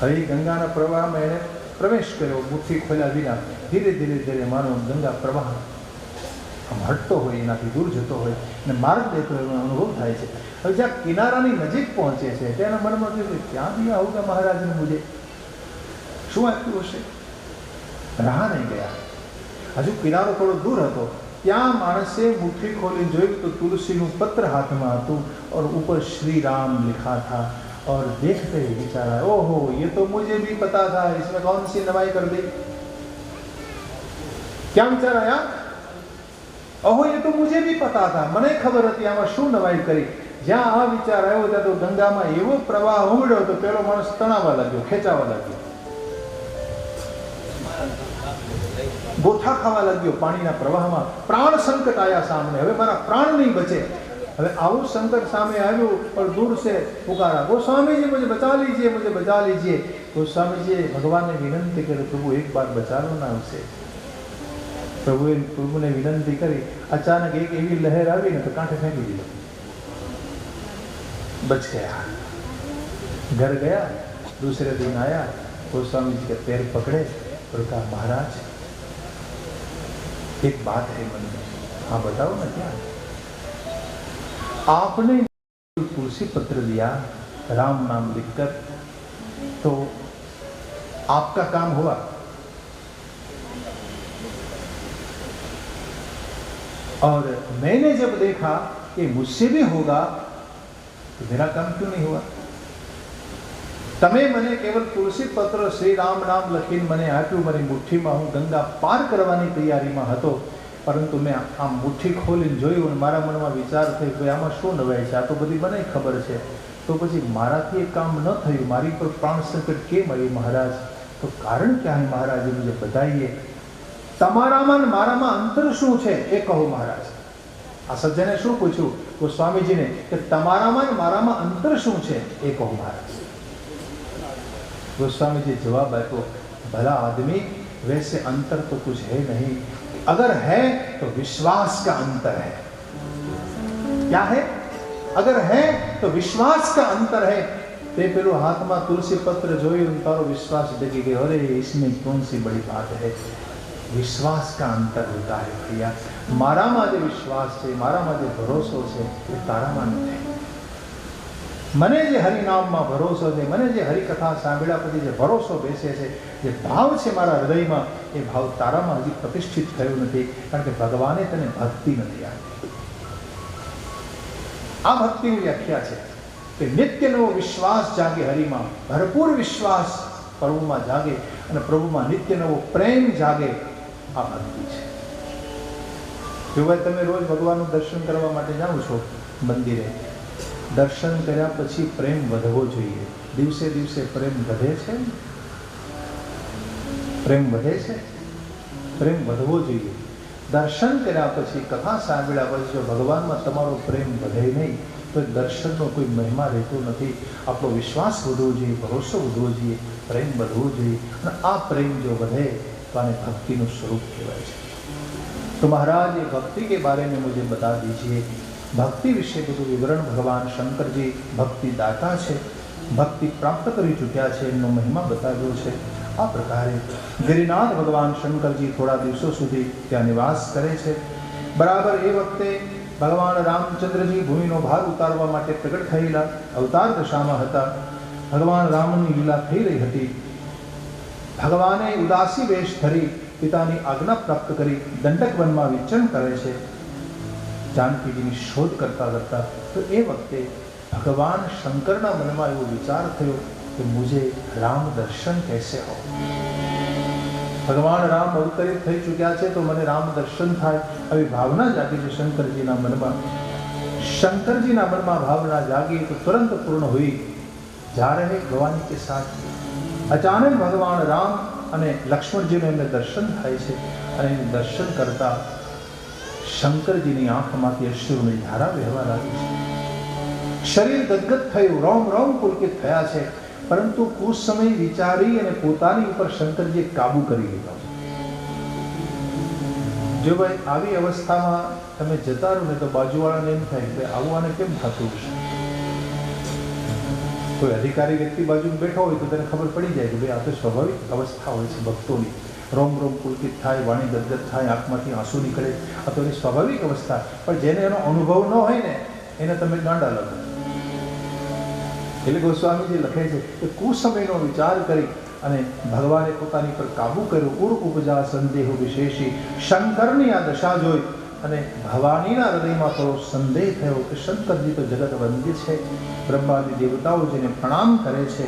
हरी गंगाना प्रवाह में एने प्रवेश कर्यो, मुट्ठी खोल्या विना धीरे धीरे धीरे मानो गंगा प्रवाह આમ હટતો હોય, એનાથી દૂર જતો હોય અને માર્ગ દેતો હોય એનો અનુભવ થાય છે. હવે જ્યાં કિનારાની નજીક પહોંચે છે તેના મનમાં થયું કે ક્યાં દિયા હોગા મહારાજને મુજે, શું આપ્યું હશે. રાહ નહીં ગયા, હજુ કિનારો થોડો દૂર હતો, ત્યાં માણસે મુઠ્ઠી ખોલી જોયું તો તુલસીનું પત્ર હાથમાં હતું और ऊपर श्री राम लिखा था. और देखते ही विचारा, ओहो ये तो मुझे भी पता था, इसमें कौन सी नवाई कर दी. क्या विचार आया? ओहो ये तो मुझे भी पता था, મને ખબર હતી આમાં શું નવાઈ કરી. જ્યાં આ વિચાર આવ્યો ત્યાં તો ગંગામાં એવો પ્રવાહ ઉમડ્યો તો પેલો માણસ તણાવા લાગ્યો, ખેંચાવા લાગ્યો, ગોથા ખાવા લાગ્યો પાણીના પ્રવાહમાં. પ્રાણ સંકટ આયા સામે, હવે મારા પ્રાણ નહીં બચે. હવે આવું સંકટ સામે આવ્યું और दूर से पुकारा, गोस्वामी जी मुझे बचा लीजिए, मुझे बचा लीजिए. गोस्वामी जी भगवान ने विनंती करे, प्रभु एक बार बचा लो ना उसे. प्रभुने विनंती करी. अचानक एक एवी लहर आई ने तो कांठे फेंकी दी, बच गया. घर गया, दूसरे दिन आया, गोस्वामी जी के पैर पकड़े और कहा, महाराज एक बात है मन में. हाँ बताओ ना. क्या? आपने तुलसी पत्र दिया राम नाम लिखकर, तो आपका काम हुआ. और मैंने जब देखा कि मुझसे भी होगा तो मेरा काम क्यों नहीं हुआ? તમે મને કેવલ તુલસી પત્ર શ્રી રામ નામ લખીને મને આપ્યું, મારી મુઠ્ઠીમાં હું ગંગા પાર કરવાની તૈયારીમાં હતો, પરંતુ મેં આમ મુઠ્ઠી ખોલીને જોયું અને મારા મનમાં વિચાર થયો કે આમાં શું નવાય છે, આ તો બધી મને ખબર છે, તો પછી મારાથી એ કામ ન થયું, મારી પર પ્રાણ સંકટ કેમ આવ્યું મહારાજ? તો કારણ ક્યાં મહારાજ? મુજે બતાઈએ, તમારામાં મારામાં અંતર શું છે એ કહો મહારાજ. આ સજ્જને શું પૂછ્યું ગોસ્વામીજીને કે તમારામાં મારામાં અંતર શું છે એ કહો મહારાજ. गोस्वामी जी जवाब आया, भला आदमी वैसे अंतर तो कुछ है नहीं, अगर है तो विश्वास का अंतर है. क्या है? अगर है तो विश्वास का अंतर है. ते पेलो हाथ में तुलसी पत्र जोયું तारो विश्वास जगी गयो, अरे इसमें कौन सी बड़ी बात है? विश्वास का अंतर होता है भैया. माराમાં જે વિશ્વાસ છે, મારામાં જે ભરોસો છે એ તારામાં નથી. મને જે હરિનામમાં ભરોસો છે, મને જે હરિકથા સાંભળ્યા પછી જે ભરોસો બેસે છે, જે ભાવ છે મારા હૃદયમાં, એ ભાવ તારામાં હજી પ્રતિષ્ઠિત થયો નથી, કારણ કે ભગવાને તને ભક્તિ નથી આપી. આ ભક્તિની વ્યાખ્યા છે કે નિત્યનો વિશ્વાસ જાગે હરિમાં, ભરપૂર વિશ્વાસ પ્રભુમાં જાગે અને પ્રભુમાં નિત્ય નવો પ્રેમ જાગે. આ ભક્તિ છે. જો ભાઈ તમે રોજ ભગવાનનું દર્શન કરવા માટે જાઓ છો મંદિરે, દર્શન કર્યા પછી પ્રેમ વધવો જોઈએ. દિવસે દિવસે પ્રેમ વધે છે, પ્રેમ વધે છે, પ્રેમ વધવો જોઈએ. દર્શન કર્યા પછી, કથા સાંભળ્યા પછી જો ભગવાનમાં તમારો પ્રેમ વધે નહીં તો દર્શનનો કોઈ મહિમા રહેતો નથી. આપણો વિશ્વાસ વધવો જોઈએ, ભરોસો વધવો જોઈએ, પ્રેમ વધવો જોઈએ. અને આ પ્રેમ જો વધે तो आने भक्ति નું स्वरूप કહેવાય છે. तो महाराज ये भक्ति के बारे में मुझे बता दीजिए. भक्ति विषय બધું વિવરણ ભગવાન શંકરજી ભક્તિ દાતા છે, ભક્તિ પ્રાપ્ત કરી ચૂક્યા છે, એમનો મહિમા બતાવ્યો છે. આ પ્રકારે ગિરિનાથ ભગવાન શંકરજી થોડા દિવસો સુધી ત્યાં નિવાસ કરે છે. બરાબર એ વખતે ભગવાન રામચંદ્રજી ભૂમિનો ભાર ઉતારવા માટે પ્રગટ થયેલા અવતાર દશામાં હતા. ભગવાન રામની લીલા થઈ રહી હતી. ભગવાને ઉદાસી વેશ ધરી પિતાની આજ્ઞા પ્રાપ્ત કરી દંડક વનમાં વિચરણ કરે છે જાનકીજીની શોધ કરતા કરતા. તો એ વખતે ભગવાન શંકરના મનમાં એવો વિચાર થયો કે મુझे રામ દર્શન कैसे हो. ભગવાન રામ અવતરિત થઈ ચૂક્યા છે તો મને રામ દર્શન થાય, આવી ભાવના જાગી છે શંકરજીના મનમાં. શંકરજીના મનમાં ભાવના જાગી તો તુરંત પૂર્ણ हुई. जा रहे भगवान के साथ अचानक भगवान राम અને લક્ષ્મણજીને એમને દર્શન થાય છે અને દર્શન કરતા શંકરજીની આંખમાંથી અશ્રુની ધારા વહેવા લાગી છે. શરીર ગદગદ થયું, રોમ રોમ પુલકિત થયા છે, પરંતુ કુછ સમય વિચારી અને પોતાની ઉપર શંકરજીએ કાબુ કરી લીધો. જો ભાઈ આવી અવસ્થામાં તમે જતા રહો ને તો બાજુવાળાને એમ થાય કે આવું આને કેમ થતું હશે. કોઈ અધિકારી વ્યક્તિ બાજુ બેઠો હોય તો તેને ખબર પડી જાય કે ભાઈ આ તો સ્વાભાવિક અવસ્થા હોય છે ભક્તોની. રોમ રોમ પુલકિત થાય, વાણી ગદગદ થાય, આંખમાંથી આંસુ નીકળે, આ તો એની સ્વાભાવિક અવસ્થા. પણ જેને એનો અનુભવ ન હોય ને એને તમે ગાંડા લખો. એટલે ગોસ્વામીજી લખે છે કે કુછ સમયનો વિચાર કરી અને ભગવાને પોતાની પર કાબુ કર્યો. ઉર ઉપજા સંદેહો વિશેષી. શંકરની આ દશા જોઈ અને ભવાનીના હૃદયમાં થોડો સંદેહ થયો કે શંકરજી તો જગત વંદ્ય છે, બ્રહ્માદિ દેવતાઓ જેને પ્રણામ કરે છે,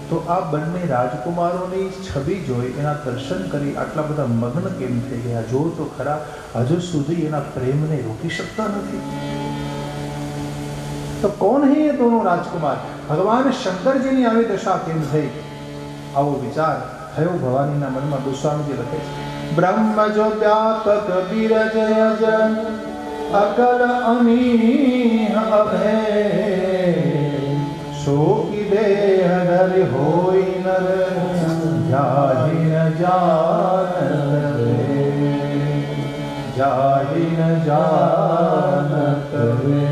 તો આ બંને રાજકુમારોની છબી જોઈ, એના દર્શન કરી આટલા બધા મગ્ન કેમ થઈ ગયા? જો તો ખરા હજુ સુધી એના પ્રેમને રોકી શકતા નથી. તો કોણ હે એ દોનો રાજકુમાર? ભગવાન શંકરજીની આવી દશા કેમ થઈ? આવો વિચાર થયો ભવાનીના મનમાં. ગોસ્વામીજી લખે છે, બ્રહ્મ જો વ્યાપક બિરજ અજ અકલ અમીહ અભય શોકી દેહ ધરી હોય નર જાહિ ન જાનત રે જાહિ ન જાનત રે.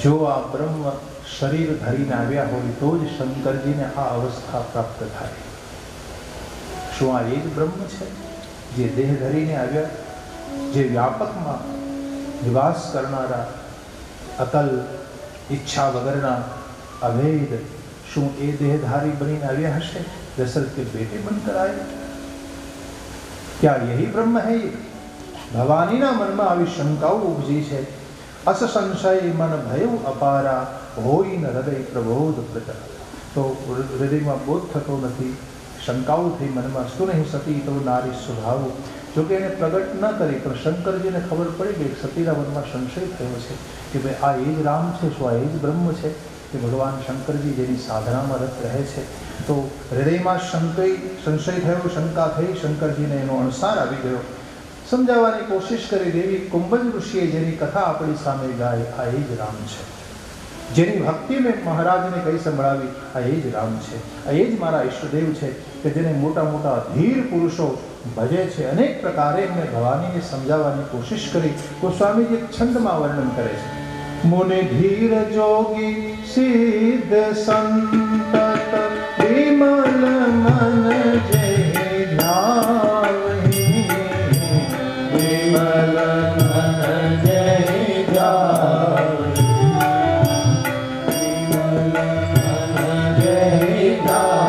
જો આ બ્રહ્મ શરીર ધરીને આવ્યા હોય તો જ શંકરજીને આ અવસ્થા પ્રાપ્ત થાય. શું આ એ જ બ્રહ્મ છે જે દેહ ધરીને આવ્યા, જે વ્યાપકમાં નિવાસ કરનારા, અકલ ઈચ્છા વગરના, અભેદ? શું એ દેહધારી બનીને આવ્યા હશે? દશરથ કે બેટે બનકર આયા? क्या यही ब्रह्म है? ये भवानीना मनमा આવી શંકાઓ ઉપજી છે. અસ સંશય મન ભયો અપારા હોય ન હૃદય પ્રબોધ પ્રચાર. તો હૃદયમાં બોધ થતો નથી, શંકાઓ થઈ મનમાં. શું નહીં સતી તો નારી સ્વભાવ. જો કે એને પ્રગટ ન કરી, પણ શંકરજીને ખબર પડી ગઈ સતીના મનમાં સંશય થયો છે કે ભાઈ આ એ જ રામ છે, શું આ એ જ બ્રહ્મ છે? કે ભગવાન શંકરજી જેની સાધનામાં રત રહે છે. તો હૃદયમાં સંશય થયો, શંકા થઈ. શંકરજીને એનો અણસાર આવી ગયો. સમજાવવાની કોશિશ કરી. દેવી કુંભજ ઋષિએ જેની કથા આપણી સામે ગાય, આ એ જ રામ છે. જેની ભક્તિ મેં મહારાજને કઈ સંભળાવી, આ એ જ રામ છે. આ એ જ મારા ઈષ્ટદેવ છે કે જેને મોટા મોટા ધીર પુરુષો ભજે છે. અનેક પ્રકારે એમને ભવાનીને સમજાવવાની કોશિશ કરી. ગોસ્વામીજી એક છંદમાં વર્ણન કરે છે. મુનિ ધીર જોગી સિદ્ધ સંતત વિમલ મન જય ધ્યાવહી, વિમલ મન જય ધ્યાવહી, વિમલ મન જય ધ્યાવહી.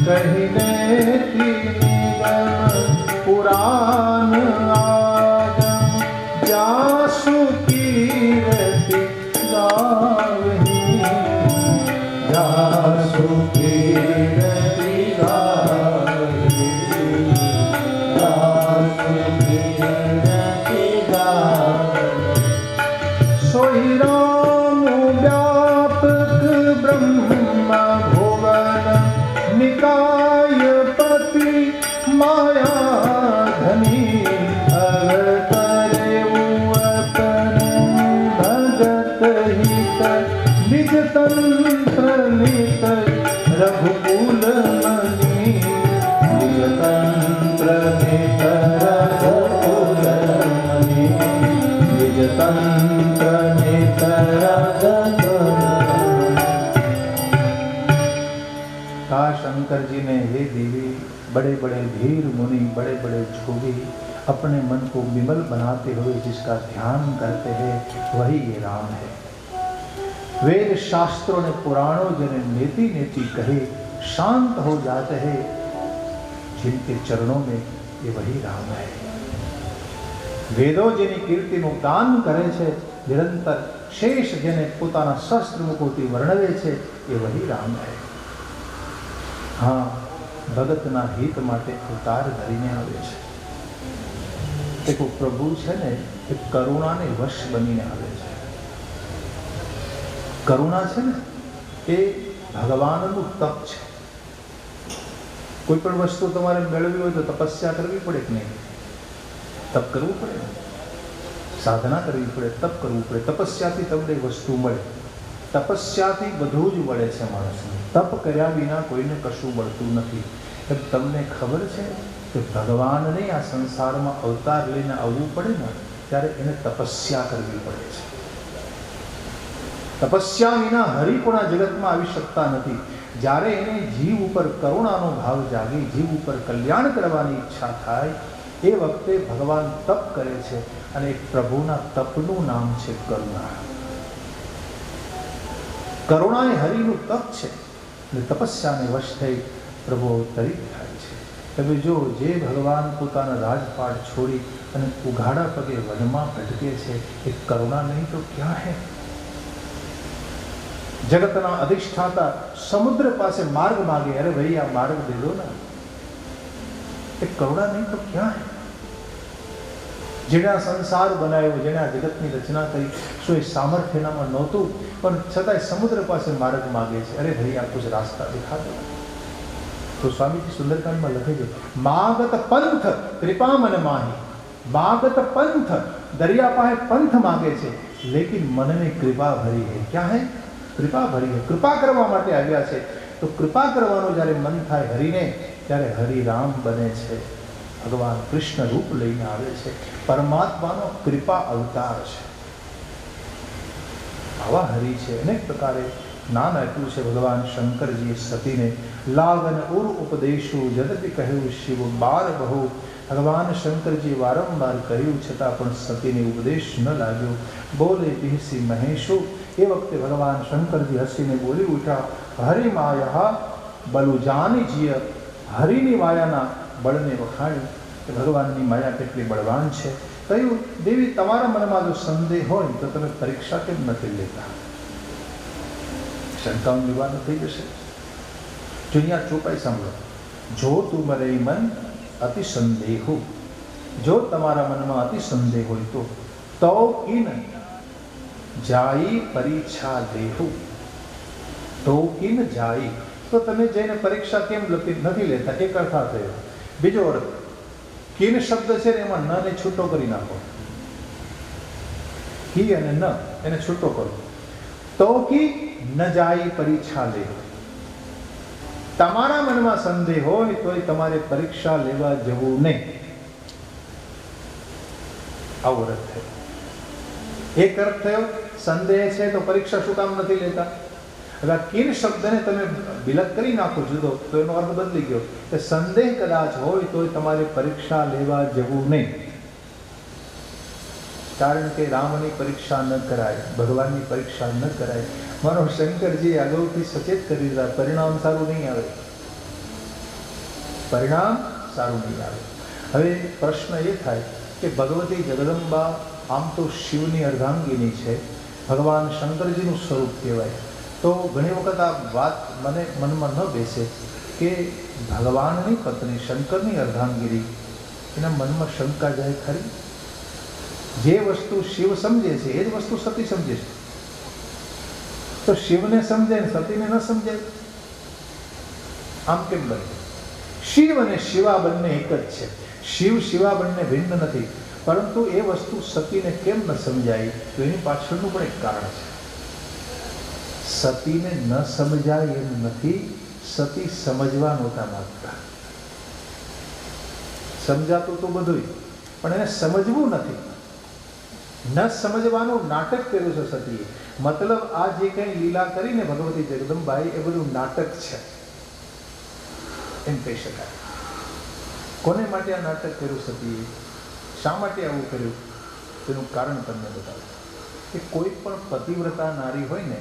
કહીને તિનિગમ પુરાણ આદમ જાસુ કીર્તિ ગાવહી, જાસુ કીર્તિ ગાવહી, જાસુ કીર્તિ ગાવહી. સોઈ રામ વ્યાપક બ્રહ્મ ભુવન નિકાય પતિ માયા ધની, અવતરે અપન ભગત હિત નિજ તંત્ર નિત રઘુકુલ મની, નિજ તંત્ર નિત રઘુકુલ મની, નિજ તંત્ર નિત રઘુકુલ મની. कहा शंकर जी ने, हे देवी, बड़े बड़े धीर मुनि, बड़े बड़े जोगी अपने मन को विमल बनाते हुए जिसका ध्यान करते हैं वही ये राम है. वेद शास्त्रों ने पुराणों जिन्हें नेति नेति कहे शांत हो जाते हैं, जिनके चरणों में ये वही राम है. વેદો જેની કીર્તિનું ગાન કરે છે, નિરંતર શેષ જેને પોતાના શસ્ત્ર મુકુથી વર્ણવે છે, એ વહી રામ है. હા, ભગતના હિત માટે અવતાર ધરીને આવે છે. એક પ્રભુ છે ને, એ કરુણાને વશ બનીને આવે છે. કરુણા છે ને, એ ભગવાનનું તપ છે. કોઈ પણ વસ્તુ તમારે મેળવવી હોય તો તપસ્યા કરવી પડે કે નહીં? તપ કરવું પડે, સાધના કરવી પડે, તપ કરવું પડે. તપસ્યાથી તમને વસ્તુ મળે. તપસ્યાથી બધું જ મળે છે માણસને. તપ કર્યા વિના કોઈને કશું મળતું નથી. એમ તમને ખબર છે કે ભગવાનને આ સંસારમાં અવતાર લઈને આવવું પડે ને, ત્યારે એને તપસ્યા કરવી પડે છે. તપસ્યા વિના હરિ પણ આ જગતમાં આવી શકતા નથી. જ્યારે એને જીવ ઉપર કરુણાનો ભાવ જાગે, જીવ ઉપર કલ્યાણ કરવાની ઈચ્છા થાય, એ વખતે ભગવાન તપ કરે છે. અને પ્રભુના તપનું નામ છે કરુણા. કરુણા એ હરિનું તપ છે. અને તપસ્યાને વશ થઈ પ્રભુ અવતરિત થાય છે. તમે જો, જે ભગવાન પોતાના રાજપાટ છોડી અને ઉઘાડા પગે વનમાં ભટકે છે, એ કરુણા નહીં તો ક્યાં હે? જગતના અધિષ્ઠાતા સમુદ્ર પાસે માર્ગ માગે, અરે ભાઈ આ માર્ગ દે દો ના. એ કરુણા નહીં તો ક્યાં હે? જેણે આ સંસાર બનાવ્યો, જેણે આ જગતની રચના કરી, શું એ સામર્થ્ય એનામાં નહોતું? પણ છતાંય સમુદ્ર પાસે માર્ગ માગે છે, અરે ભાઈ આ કુછ રાસ્તા દિખા દો. તો સ્વામીજી સુંદરકાંડમાં લખે છે, માગત પંથ કૃપા મન માહી. માગત પંથ, દરિયા પાસે પંથ માગે છે, લેકિન મનને કૃપા ભરી હે. ક્યાં હે? કૃપા ભરી હે. કૃપા કરવા માટે આવ્યા છે. તો કૃપા કરવાનું જ્યારે મન થાય હરિને, ત્યારે હરિરામ બને છે. ભગવાન કૃષ્ણ રૂપ લઈને આવે છે. પરમાત્માનો કૃપા અવતાર છે. આવા હરિ છે. અનેક પ્રકારે જ્ઞાન આપ્યું છે ભગવાન શંકરજીએ સતીને. લાગન ઉર ઉપદેશો જદપી કહ્યું શિવ બાર બહુ. ભગવાન શંકરજી વારંવાર કહ્યું છતાં પણ સતીને ઉપદેશ ન લાગ્યો. બોલે પીસી મહેશો. એ વખતે ભગવાન શંકરજી હસીને બોલી ઉઠ્યા, હરિ માયા બલુ જાની જીય. હરિની માયાના બળને વખાણ્યું કે ભગવાનની માયા કેટલી બળવાન છે. કહ્યું, દેવી તમારા મનમાં જો સંદેહ હોય તો તમે પરીક્ષા કેમ નથી લેતા? શંકાનું નિવારણ થઈ જશે. જો અહીંયા ચોપાઈ સાંભળો, જો તું મરે મન અતિ સંદેહુ, જો તમારા મનમાં અતિ સંદેહ હોય તો કિન જાઈ પરીક્ષા દેહુ, તો કિન જાઈ, તો તમે જઈને પરીક્ષા કેમ નથી લેતા? એક અર્થ આ થયો. બીજો અર્થ, કિન શબ્દ છે ને એમાં ન ને છૂટો કરી નાખો. કી અને ન એને છૂટો કરો. તો કી ન જાય પરીક્ષા લે, તમારા મનમાં સંદેહ હોય તોય તમારે પરીક્ષા લેવા જવું નહીં. આવો અર્થ થયો. એક અર્થ થયો, સંદેહ છે તો પરીક્ષા શું કામ નથી લેતા? હવે કિન શબ્દને તમે વિલગ કરી નાખો જુદો તો એનો અર્થ બદલી ગયો કે સંદેહ કદાચ હોય તોય તમારે પરીક્ષા લેવા જવું નહીં. કારણ કે રામની પરીક્ષા ન કરાય, ભગવાનની પરીક્ષા ન કરાય. માનો શંકરજી અગાઉથી સચેત કરી દીધા, પરિણામ સારું નહીં આવે, પરિણામ સારું નહીં આવે. હવે પ્રશ્ન એ થાય કે ભગવતી જગદંબા આમ તો શિવની અર્ધાંગીની છે, ભગવાન શંકરજીનું સ્વરૂપ કહેવાય. તો ઘણી વખત આ વાત મને મનમાં ન બેસે કે ભગવાનની પત્ની શંકરની અર્ધાંગીની, એના મનમાં શંકા જાય ખરી? જે વસ્તુ શિવ સમજે છે એ જ વસ્તુ સતી સમજે છે. તો શિવને સમજે ને સતીને ન સમજાય, આમ કેમ બને? શિવ અને શિવા બંને એક જ છે. શિવ શિવા બંને ભિન્ન નથી. પરંતુ એ વસ્તુ સતીને કેમ ન સમજાય? તો એની પાછળનું પણ એક કારણ છે. સતીને ન સમજાય એમ નથી, સતી સમજવા નહોતા માંગતા. સમજાતું તો બધું, પણ એને સમજવું નથી. ન સમજવાનું નાટક કર્યું છે સતીએ. મતલબ આ જે કંઈ લીલા કરીને ભગવતી જગદંબાઈ એ બધું નાટક છે એમ કહી શકાય. કોને માટે આ નાટક કર્યું સતીએ? શા માટે આવું કર્યું? તેનું કારણ તમને બતાવું કે કોઈ પણ પતિવ્રતા નારી હોય ને